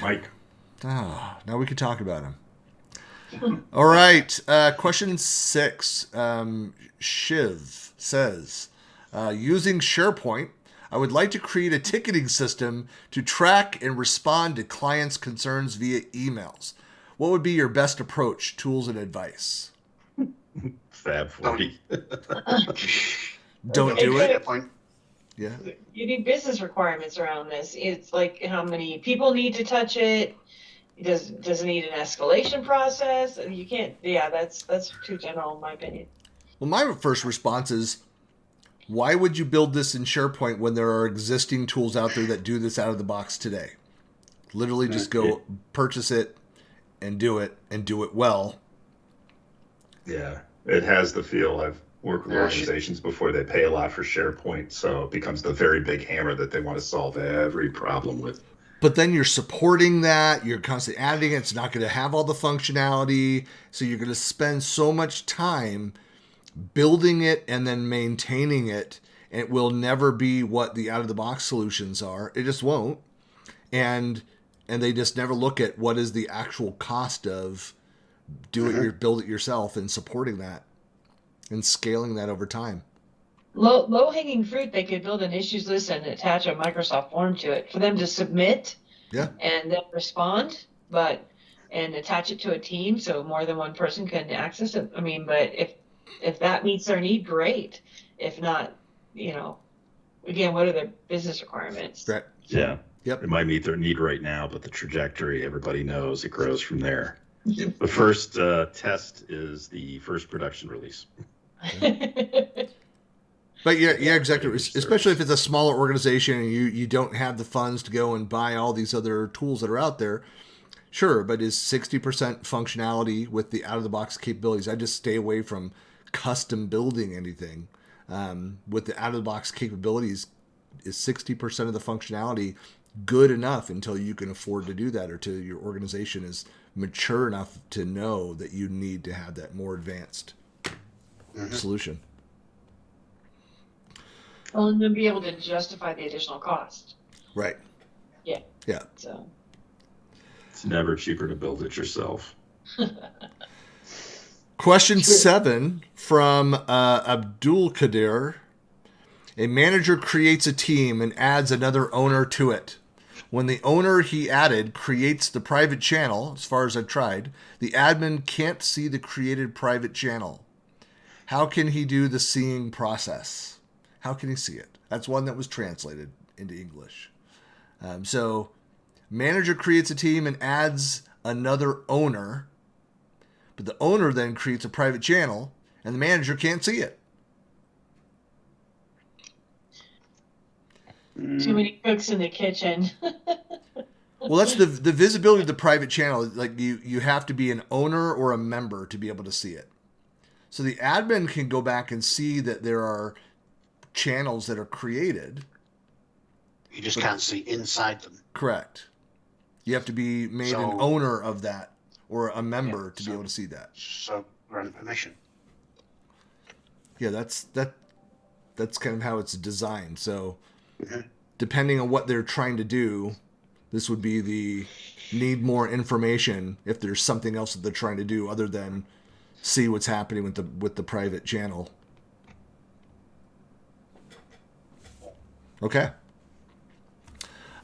Now we can talk about him. All right, question 6. Shiv says, using SharePoint, I would like to create a ticketing system to track and respond to clients' concerns via emails. What would be your best approach, tools, and advice? Fab 40. Don't do it. Point. Yeah. You need business requirements around this. It's like how many people need to touch it. Does it need an escalation process? You can't. Yeah, that's too general in my opinion. Well, my first response is, why would you build this in SharePoint when there are existing tools out there that do this out of the box today? Literally just go purchase it and do it well. Yeah, it has the feel. I've worked with organizations before. They pay a lot for SharePoint, so it becomes the very big hammer that they want to solve every problem with. But then you're supporting that. You're constantly adding it. It's not going to have all the functionality. So you're going to spend so much time building it and then maintaining it. And it will never be what the out-of-the-box solutions are. It just won't. And they just never look at what is the actual cost of build it yourself and supporting that and scaling that over time. Low hanging fruit, they could build an issues list and attach a Microsoft form to it for them to submit and then respond, and attach it to a team so more than one person can access it. I mean, but if that meets their need, great. If not, again, what are their business requirements? Right. Yeah. Yep. It might meet their need right now, but the trajectory, everybody knows, it grows from there. The first test is the first production release. But yeah, exactly. Especially if it's a smaller organization and you don't have the funds to go and buy all these other tools that are out there. Sure, but is 60% functionality with the out-of-the-box capabilities? I just stay away from custom building anything. With the out-of-the-box capabilities, is 60% of the functionality good enough until you can afford to do that, or till your organization is mature enough to know that you need to have that more advanced solution. Well, and then be able to justify the additional cost. Right. Yeah. Yeah. So It's never cheaper to build it yourself. Question 7 from Abdul Kadir. A manager creates a team and adds another owner to it. When the owner he added creates the private channel, as far as I've tried, the admin can't see the created private channel. How can he do the seeing process? How can he see it? That's one that was translated into English. So manager creates a team and adds another owner, but the owner then creates a private channel and the manager can't see it. too many cooks in the kitchen. Well, that's the visibility of the private channel. Like you have to be an owner or a member to be able to see it. So the admin can go back and see that there are channels that are created. You just can't see inside them. Correct. You have to be made an owner of that or a member to be able to see that. So grant permission. Yeah, that's kind of how it's designed. So depending on what they're trying to do, this would be the need more information if there's something else that they're trying to do other than see what's happening with the private channel. Okay.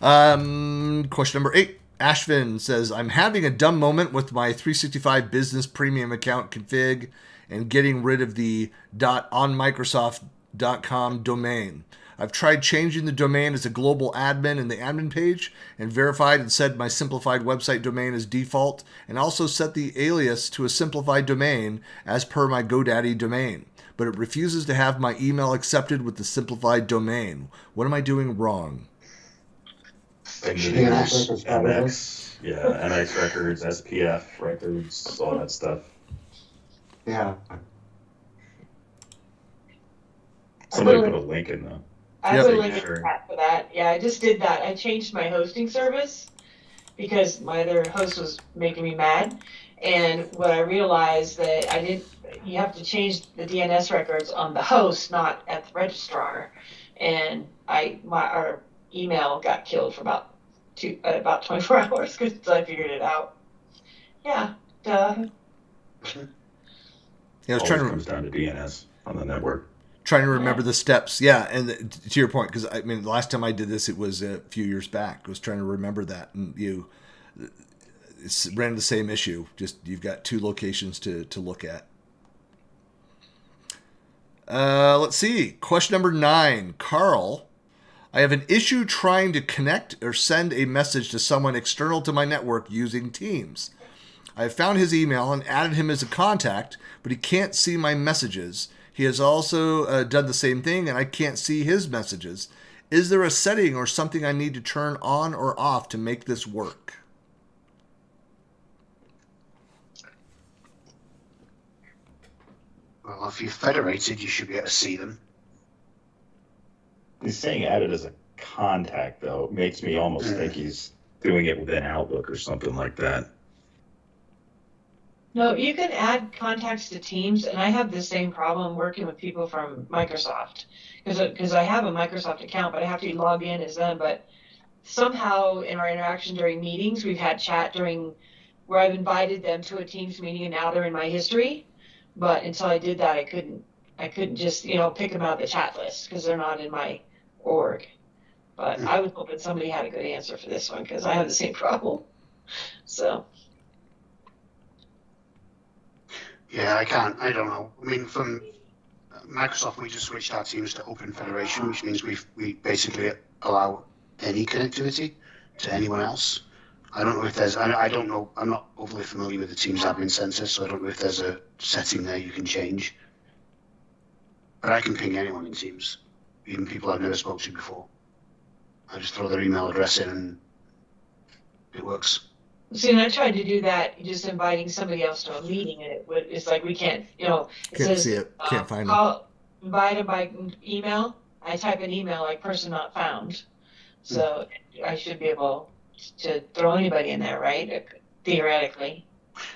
Question number 8. Ashvin says, I'm having a dumb moment with my 365 business premium account config and getting rid of the .onmicrosoft.com domain. I've tried changing the domain as a global admin in the admin page and verified and set my simplified website domain as default and also set the alias to a simplified domain as per my GoDaddy domain. But it refuses to have my email accepted with the simplified domain. What am I doing wrong? MX, yeah, MX records, SPF records, all that stuff. Yeah. Somebody put a link in though. I Yep. put a link in the chat for that. Yeah, I just did that. I changed my hosting service because my other host was making me mad. And what I realized that you have to change the DNS records on the host, not at the registrar. And our email got killed for about 24 hours because I figured it out. Yeah, duh. Yeah, I was Always trying to comes down to DNS on the network. remember the steps. Yeah, and to your point, because I mean, the last time I did this, it was a few years back. I was trying to remember that, and ran the same issue. Just you've got 2 locations to look at. Let's see. Question number 9. Carl, I have an issue trying to connect or send a message to someone external to my network using Teams. I have found his email and added him as a contact, but he can't see my messages. He has also done the same thing, and I can't see his messages. Is there a setting or something I need to turn on or off to make this work? Well, if you're federated, you should be able to see them. He's saying added as a contact though. It makes me almost think he's doing it within Outlook or something like that. No, you can add contacts to Teams, and I have the same problem working with people from Microsoft because I have a Microsoft account, but I have to log in as them. But somehow in our interaction during meetings, we've had chat where I've invited them to a Teams meeting, and now they're in my history. But until I did that, I couldn't just pick them out of the chat list because they're not in my org. But I was hoping somebody had a good answer for this one because I have the same problem. So. Yeah, I can't. I don't know. I mean, from Microsoft, we just switched our Teams to Open Federation, which means we basically allow any connectivity to anyone else. I don't know if there's. I don't know. I'm not overly familiar with the Teams admin center, so I don't know if there's a setting there you can change. But I can ping anyone in Teams, even people I've never spoken to before. I just throw their email address in, and it works. See, and I tried to do that, just inviting somebody else to a meeting, and it's like we can't, it Can't says, see it. Can't find it. Invite them by email. I type an email like person not found. So I should be able to throw anybody in there, right? Theoretically.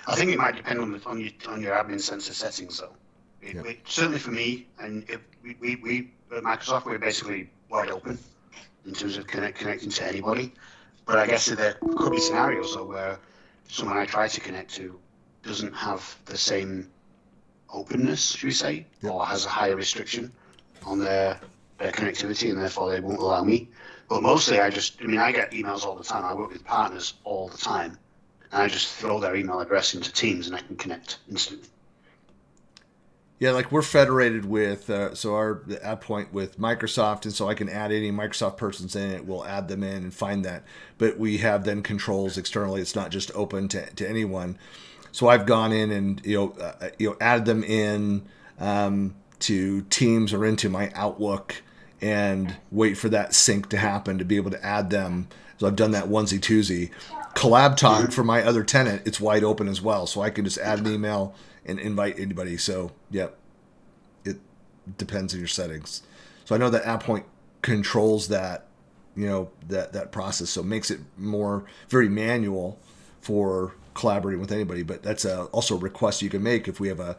I think it might depend on your admin center settings, though. Certainly for me, and we at Microsoft, we're basically wide open in terms of connecting to anybody. But I guess there could be scenarios though where someone I try to connect to doesn't have the same openness, should we say, or has a higher restriction on their connectivity, and therefore they won't allow me. But mostly I get emails all the time. I work with partners all the time, and I just throw their email address into Teams and I can connect instantly. Yeah, like we're federated with, so our add point with Microsoft, and so I can add any Microsoft persons in it. We'll add them in and find that. But we have then controls externally. It's not just open to anyone. So I've gone in and added them in to Teams or into my Outlook and wait for that sync to happen to be able to add them. So I've done that onesie twosie. Collab Talk for my other tenant, it's wide open as well, so I can just add an email and invite anybody. So, yeah, it depends on your settings. So I know that AppPoint controls that, that process. So it makes it very manual for collaborating with anybody. But that's also a request you can make if we have a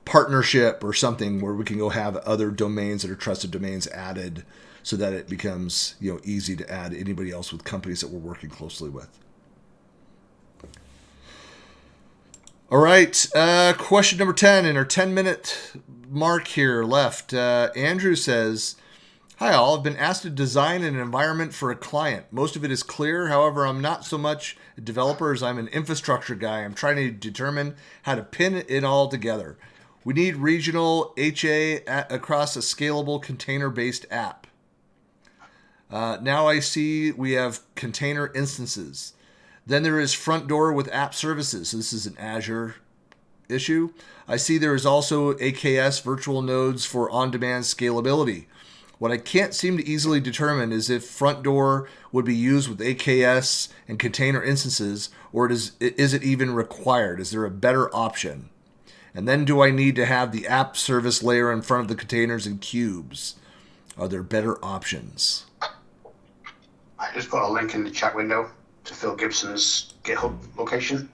partnership or something where we can go have other domains that are trusted domains added so that it becomes, easy to add anybody else with companies that we're working closely with. All right, question number 10 in our 10-minute mark here left. Andrew says, Hi all, I've been asked to design an environment for a client. Most of it is clear, however, I'm not so much a developer as I'm an infrastructure guy. I'm trying to determine how to pin it all together. We need regional HA across a scalable container-based app. Now I see we have container instances. Then there is front door with app services. So this is an Azure issue. I see there is also AKS virtual nodes for on-demand scalability. What I can't seem to easily determine is if front door would be used with AKS and container instances, or is it even required? Is there a better option? And then do I need to have the app service layer in front of the containers and cubes? Are there better options? I just put a link in the chat window to Phil Gibson's GitHub location.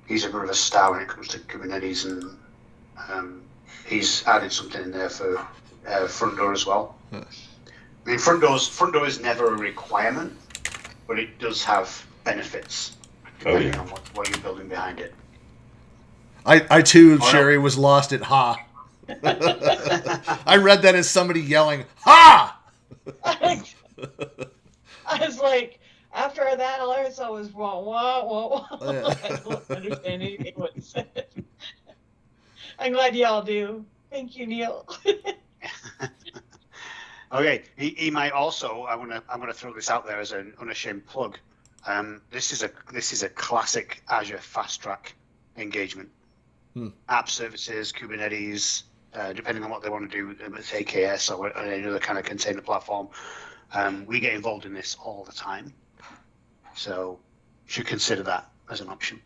He's a bit of a star when it comes to Kubernetes, and he's added something in there for front door as well. I mean, front door is never a requirement, but it does have benefits depending on what you're building behind it. I too, Sherry, was lost at ha. I read that as somebody yelling ha. I was like, after that, all I saw was wah wah wah wah. I don't understand anything what he said. I'm glad y'all do. Thank you, Neil. Okay, he might also. I'm gonna throw this out there as an unashamed plug. This is a classic Azure Fast Track engagement. App services, Kubernetes, depending on what they want to do with AKS or any other kind of container platform. We get involved in this all the time, so you should consider that as an option.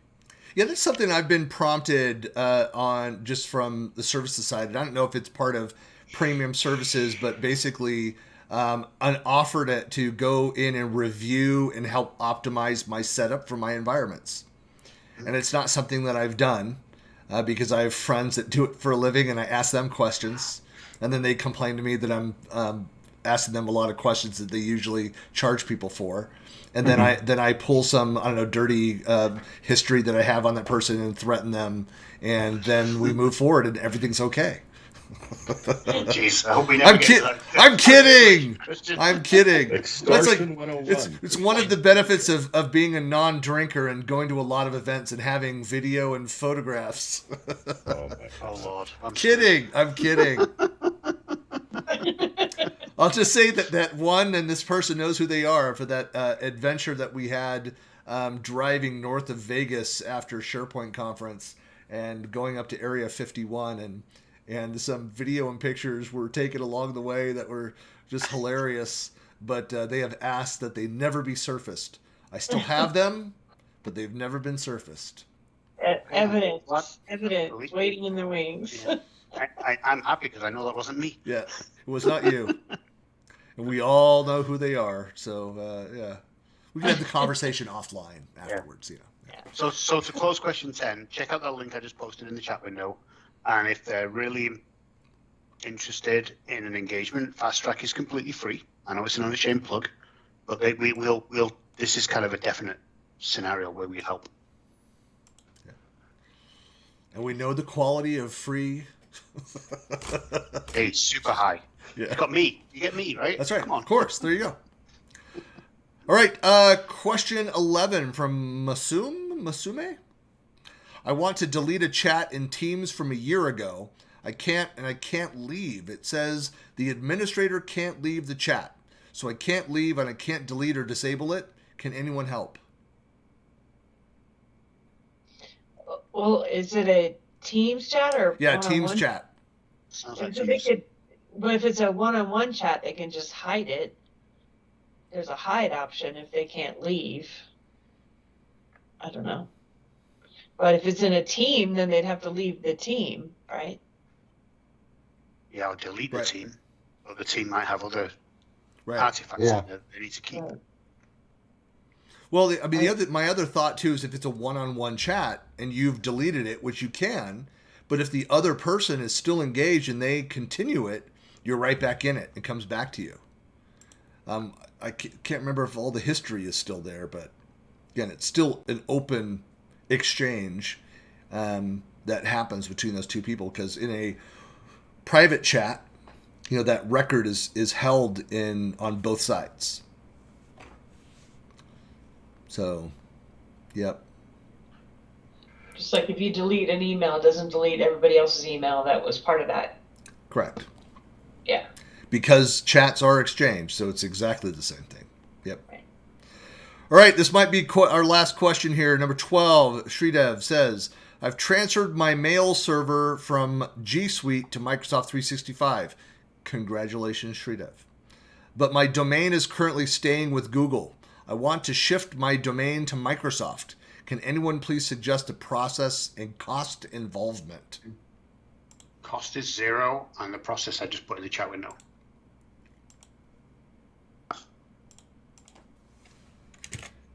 Yeah, that's something I've been prompted on just from the services side. And I don't know if it's part of premium services, but basically an offer to go in and review and help optimize my setup for my environments. And it's not something that I've done because I have friends that do it for a living, and I ask them questions, and then they complain to me that I'm asking them a lot of questions that they usually charge people for. And then I pull some, I don't know, dirty history that I have on that person and threaten them, and then we move forward and everything's okay. Jeez, I hope we never get to that. I'm kidding. I'm kidding. Extortion 101. It's one of the benefits of being a non-drinker and going to a lot of events and having video and photographs. Oh Lord, I'm kidding. I'll just say that one, and this person knows who they are, for that adventure that we had driving north of Vegas after SharePoint conference and going up to Area 51, and some video and pictures were taken along the way that were just hilarious, but they have asked that they never be surfaced. I still have them, but they've never been surfaced. Evidence waiting in the wings. Yeah. I'm happy because I know that wasn't me. Yeah, it was not you. And we all know who they are. So, yeah. We can have the conversation offline afterwards, you know. Yeah. So to close question 10, check out that link I just posted in the chat window. And if they're really interested in an engagement, Fast Track is completely free. I know it's an unashamed plug, but we'll this is kind of a definite scenario where we help. Yeah. And we know the quality of free. Hey, super high. Yeah. You got me. You get me, right? That's right. Come on. Of course. There you go. All right. Question 11 from Masume. I want to delete a chat in Teams from a year ago. I can't leave. It says the administrator can't leave the chat. So I can't leave and I can't delete or disable it. Can anyone help? Well, is it a Teams chat or Yeah, one-on-one? Teams chat. Sounds like So they Teams. but if it's a one-on-one chat, they can just hide it. There's a hide option if they can't leave. I don't know. But if it's in a team, then they'd have to leave the team, right? Yeah, I'll delete the Right. team. But the team might have other Right. artifacts Yeah. in there they need to keep. Right. Well, my other thought too is if it's a one-on-one chat and you've deleted it, which you can, but if the other person is still engaged and they continue it, you're right back in it. It comes back to you. I can't remember if all the history is still there, but again, it's still an open exchange that happens between those two people, because in a private chat, that record is held on both sides. So, yep. Just like if you delete an email, it doesn't delete everybody else's email that was part of that. Correct. Yeah. Because chats are exchanged, so it's exactly the same thing. Yep. Right. All right, this might be our last question here. Number 12, Sridev says, I've transferred my mail server from G Suite to Microsoft 365. Congratulations, Sridev. But my domain is currently staying with Google. I want to shift my domain to Microsoft. Can anyone please suggest a process and cost involvement? Cost is 0, and the process I just put in the chat window.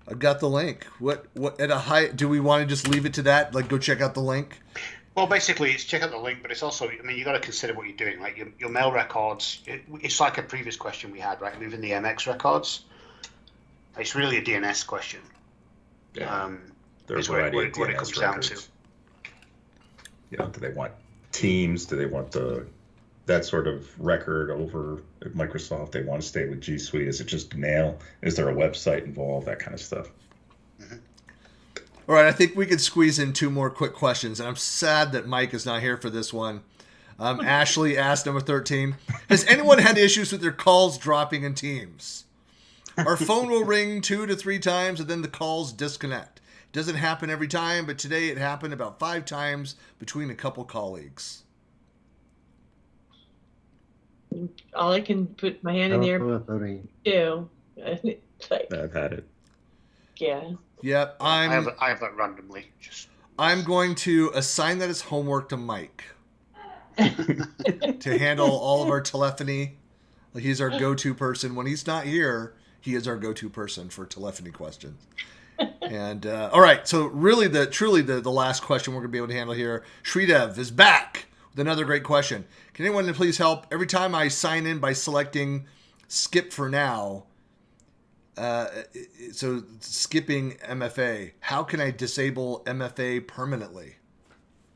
I've got the link. What at a high? Do we want to just leave it to that? Like, go check out the link. Well, basically, it's check out the link, but it's also, I mean, you got to consider what you're doing. Like your mail records, it's like a previous question we had, right? Moving the MX records. It's really a DNS question. Yeah. There are a Is variety what of it DNS comes down records. Do they want Teams? Do they want that sort of record over at Microsoft? They want to stay with G Suite? Is it just mail? Is there a website involved? That kind of stuff. All right, I think we could squeeze in 2 more quick questions, and I'm sad that Mike is not here for this one. Ashley asked, number 13, has anyone had issues with their calls dropping in Teams? Our phone will ring 2 to 3 times, and then the calls disconnect. It doesn't happen every time, but today it happened about 5 times between a couple colleagues. All I can put my hand in there too. Like, I've had it. yeah. Yep, I have that randomly. I'm going to assign that as homework to Mike to handle all of our telephony. Like, he's our go-to person. When he's not here, he is our go-to person for telephony questions. And all right, so really, truly the last question we're going to be able to handle here. Sridev is back with another great question. Can anyone please help? Every time I sign in by selecting skip for now, so skipping MFA, how can I disable MFA permanently?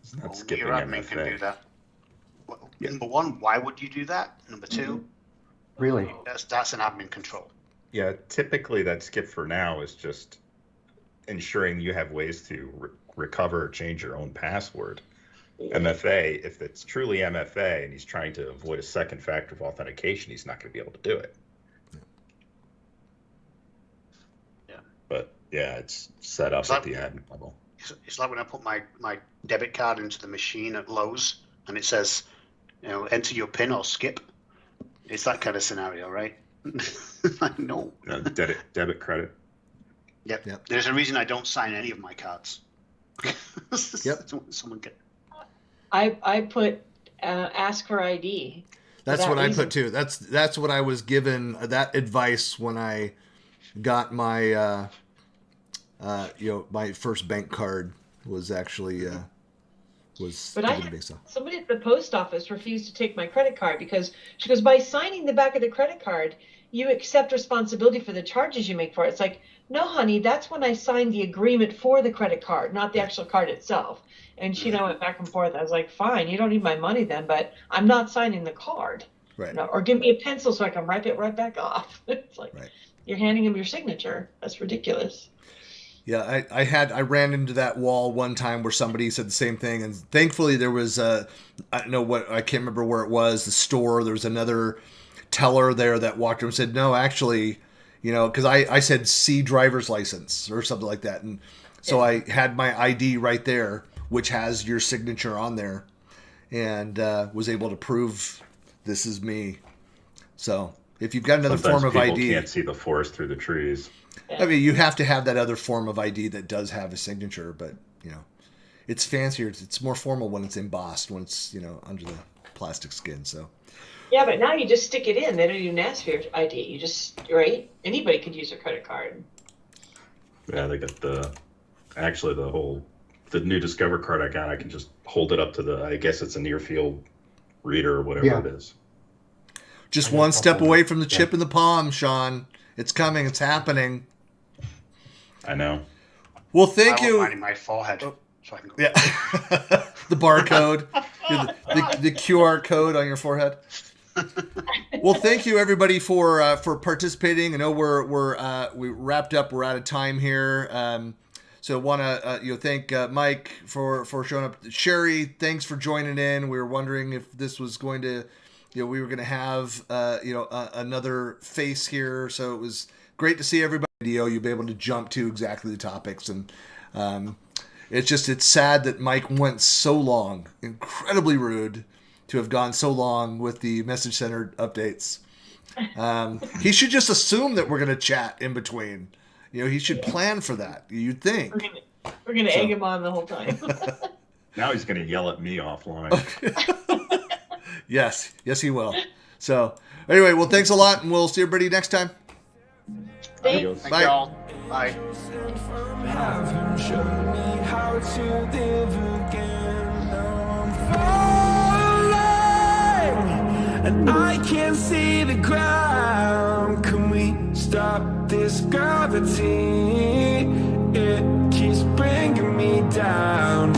It's not skipping Your admin MFA. can do that. Number 1, why would you do that? Number 2, Really? that's an admin control. Yeah, typically that skip for now is just ensuring you have ways to recover or change your own password. MFA, if it's truly MFA and he's trying to avoid a second factor of authentication, he's not going to be able to do it. Yeah. But yeah, it's set up at the admin level. It's like when I put my debit card into the machine at Lowe's and it says, enter your PIN or skip. It's that kind of scenario, right? Like, no. Debit credit. Yep. There's a reason I don't sign any of my cards. Yep. Someone get. I put ask for ID. That's what reason. I put too. That's what I was given that advice when I got my my first bank card was actually But I had somebody at the post office refused to take my credit card because she goes, by signing the back of the credit card, you accept responsibility for the charges you make for it. It's like, no, honey, that's when I signed the agreement for the credit card, not the actual card itself. And she and I went back and forth. I was like, fine, you don't need my money then, but I'm not signing the card. Right. Or give me a pencil so I can wipe it right back off. It's like, You're handing him your signature. That's ridiculous. Yeah, I ran into that wall one time where somebody said the same thing, and thankfully there was I can't remember where it was, the store. There was another teller there that walked over and said, no, actually, because I said see driver's license or something like that, and so I had my ID right there, which has your signature on there, and was able to prove this is me. So if you've got another Sometimes form of people ID, can't see the forest through the trees. I mean, you have to have that other form of ID that does have a signature, but it's fancier. It's more formal when it's embossed, when it's under the plastic skin. So yeah, but now you just stick it in. They don't even ask for your ID. You just anybody could use a credit card. Yeah, they got the new Discover card I got. I can just hold it up to I guess it's a near field reader or whatever it is. Just one step away from the chip in the palm, Sean. It's coming. It's happening. I know. Well, thank you. I want mine in my forehead, so I can go. Yeah. The barcode, the QR code on your forehead. Well, thank you everybody for participating. I know we wrapped up. We're out of time here. So want to thank Mike for showing up. Sherry, thanks for joining in. We were wondering if this was going to, we were going to have another face here. So it was great to see everybody. You'll be able to jump to exactly the topics, and it's sad that Mike went so long. Incredibly rude to have gone so long with the message center updates. He should just assume that we're going to chat in between. He should plan for that. You'd think. We're gonna egg him on the whole time. Now he's going to yell at me offline. Yes, he will. So anyway, well, thanks a lot, and we'll see everybody next time. Thank Bye. you all. Bye. Haven't shown me how to live again. Now I'm falling, and I can't see the ground. Can we stop this gravity? It keeps bringing me down.